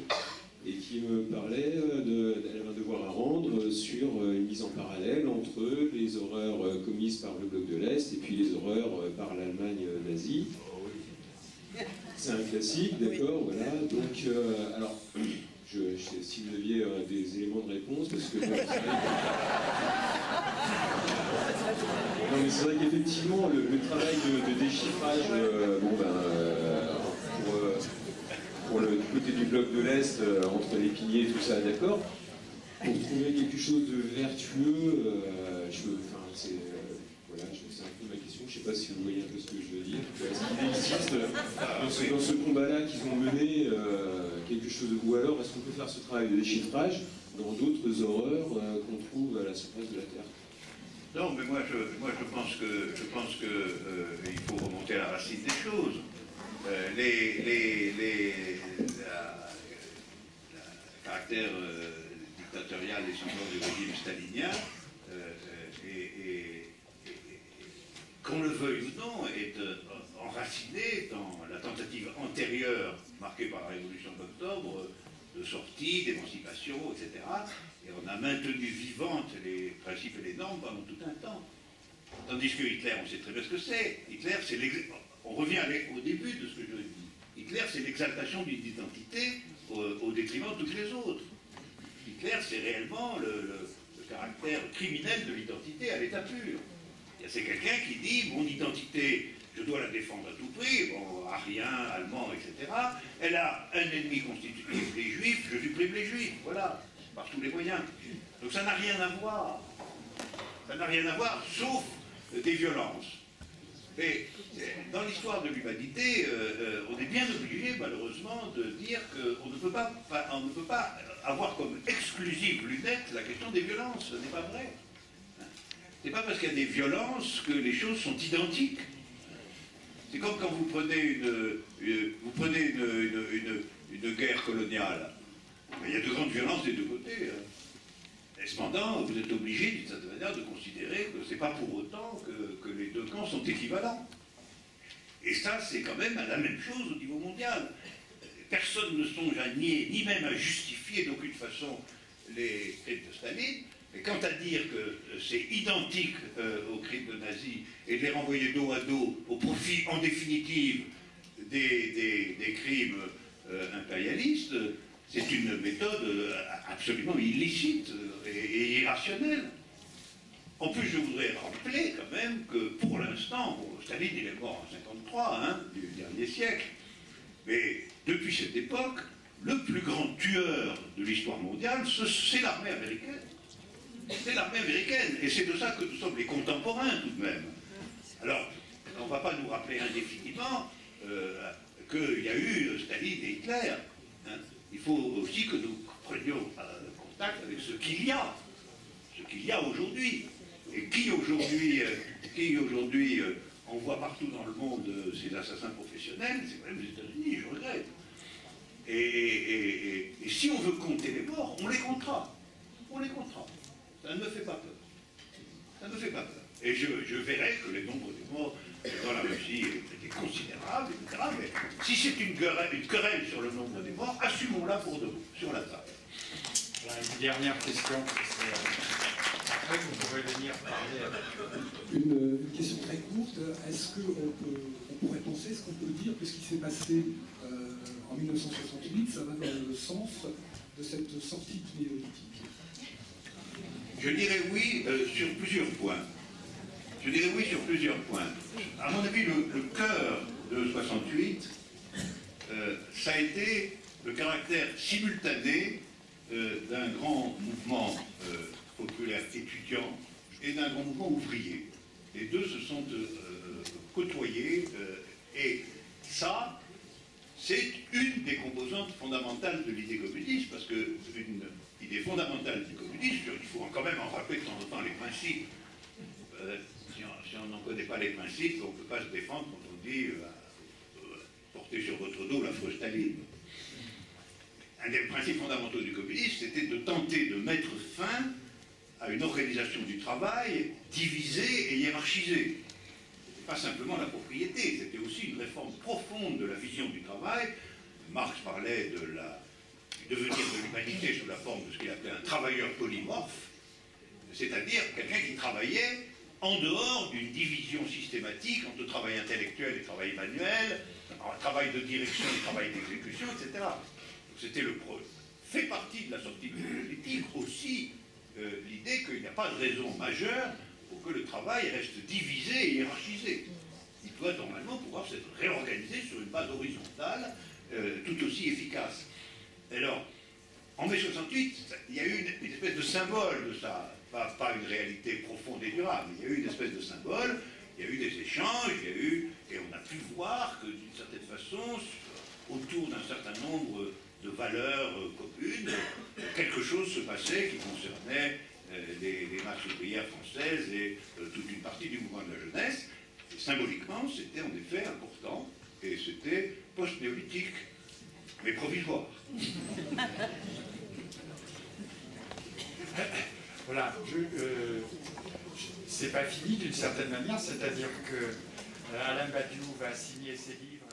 et qui me parlait elle avait un devoir à rendre sur une mise en parallèle entre les horreurs commises par le bloc de l'Est et puis les horreurs par l'Allemagne nazie. C'est un classique, d'accord, voilà. Donc, alors, si vous aviez des éléments de réponse, parce que... Non, mais c'est vrai qu'effectivement, le travail de déchiffrage, pour le côté du bloc de l'Est, entre les piliers, tout ça, d'accord, pour trouver quelque chose de vertueux, c'est un peu ma question. Je Je ne sais pas si vous voyez un peu ce que je veux dire. Est-ce qu'il existe dans ce combat-là qu'ils ont mené quelque chose de... Ou alors, est-ce qu'on peut faire ce travail de déchiffrage dans d'autres horreurs qu'on trouve à la surface de la Terre?
Non, mais moi je pense que il faut remonter à la racine des choses. Le caractère dictatorial et sanglant du régime stalinien, qu'on le veuille ou non, est enraciné dans la tentative antérieure, marquée par la Révolution d'octobre, de sortie, d'émancipation, etc. Et on a maintenu vivantes les principes et les normes pendant tout un temps. Tandis que Hitler, on sait très bien ce que c'est. Hitler, c'est on revient au début de ce que je dis. Hitler, c'est l'exaltation d'une identité au détriment de toutes les autres. Hitler, c'est réellement le caractère criminel de l'identité à l'état pur. C'est quelqu'un qui dit, mon identité, je dois la défendre à tout prix, bon, arien, allemand, etc. Elle a un ennemi constitutif, les juifs, je supprime les juifs, voilà, par tous les moyens. Donc ça n'a rien à voir. Ça n'a rien à voir, sauf des violences. Mais dans l'histoire de l'humanité, on est bien obligé, malheureusement, de dire qu'on ne peut pas avoir comme exclusive lunette la question des violences. Ce n'est pas vrai. Ce n'est pas parce qu'il y a des violences que les choses sont identiques. C'est comme quand vous prenez une guerre coloniale. Il y a de grandes violences des deux côtés. Et cependant, vous êtes obligé, d'une certaine manière, de considérer que ce n'est pas pour autant que les deux camps sont équivalents. Et ça, c'est quand même la même chose au niveau mondial. Personne ne songe à nier, ni même à justifier d'aucune façon les crimes de Staline. Mais quant à dire que c'est identique aux crimes de nazis et de les renvoyer dos à dos au profit, en définitive, des crimes impérialistes, c'est une méthode absolument illicite et irrationnelle. En plus, je voudrais rappeler quand même que pour l'instant, bon, Staline il est mort en 1953, du dernier siècle, mais depuis cette époque, le plus grand tueur de l'histoire mondiale, c'est l'armée américaine. C'est l'armée américaine, et c'est de ça que nous sommes les contemporains tout de même. Alors, on ne va pas nous rappeler indéfiniment qu'il y a eu Staline et Hitler. Il faut aussi que nous prenions contact avec ce qu'il y a aujourd'hui. Et qui aujourd'hui envoie partout dans le monde ces assassins professionnels, c'est quand même les États-Unis, je regrette. Et si on veut compter les morts, on les comptera. On les comptera. Ça ne me fait pas peur. Ça ne me fait pas peur. Et je verrai que les nombres des morts dans la Russie étaient considérables, etc. Mais si c'est une querelle sur le nombre des morts, assumons-la pour de vous, sur la table.
Voilà, une dernière question. Après, vous pourrez venir parler.
Une question très courte. Est-ce qu'on pourrait penser, est-ce qu'on peut dire que ce qui s'est passé en 1968, ça va dans le sens de cette sortie du néolithique?
Je dirais oui sur plusieurs points. Je dirais oui sur plusieurs points. À mon avis, le cœur de 68, ça a été le caractère simultané d'un grand mouvement populaire étudiant et d'un grand mouvement ouvrier. Les deux se sont côtoyés et ça, c'est une des composantes fondamentales de l'idée communiste, parce que une idée fondamentale du communisme, il faut quand même en rappeler de temps en temps les principes. Si on n'en connaît pas les principes, on ne peut pas se défendre quand on dit portez sur votre dos l'affreux Staline. Un des principes fondamentaux du communisme, c'était de tenter de mettre fin à une organisation du travail divisée et hiérarchisée. Pas simplement la propriété, c'était aussi une réforme profonde de la vision du travail. Marx parlait du devenir de l'humanité sous la forme de ce qu'il appelait un travailleur polymorphe, c'est-à-dire quelqu'un qui travaillait en dehors d'une division systématique entre travail intellectuel et travail manuel, travail de direction et travail d'exécution, etc. C'était fait partie de la sortie politique aussi l'idée qu'il n'y a pas de raison majeure pour que le travail reste divisé et hiérarchisé. Il doit normalement pouvoir s'être réorganisé sur une base horizontale tout aussi efficace. Alors, en mai 68, il y a eu une espèce de symbole de ça, pas une réalité profonde et durable, il y a eu une espèce de symbole, il y a eu des échanges échanges, il y a eu, et on a pu voir que d'une certaine façon, autour d'un certain nombre de valeurs communes, quelque chose se passait qui concernait les masses ouvrières françaises et toute une partie du mouvement de la jeunesse. Et symboliquement, c'était en effet important, et c'était post-néolithique, mais provisoire.
Voilà, c'est pas fini d'une certaine manière, c'est-à-dire que Alain Badiou va signer ses livres.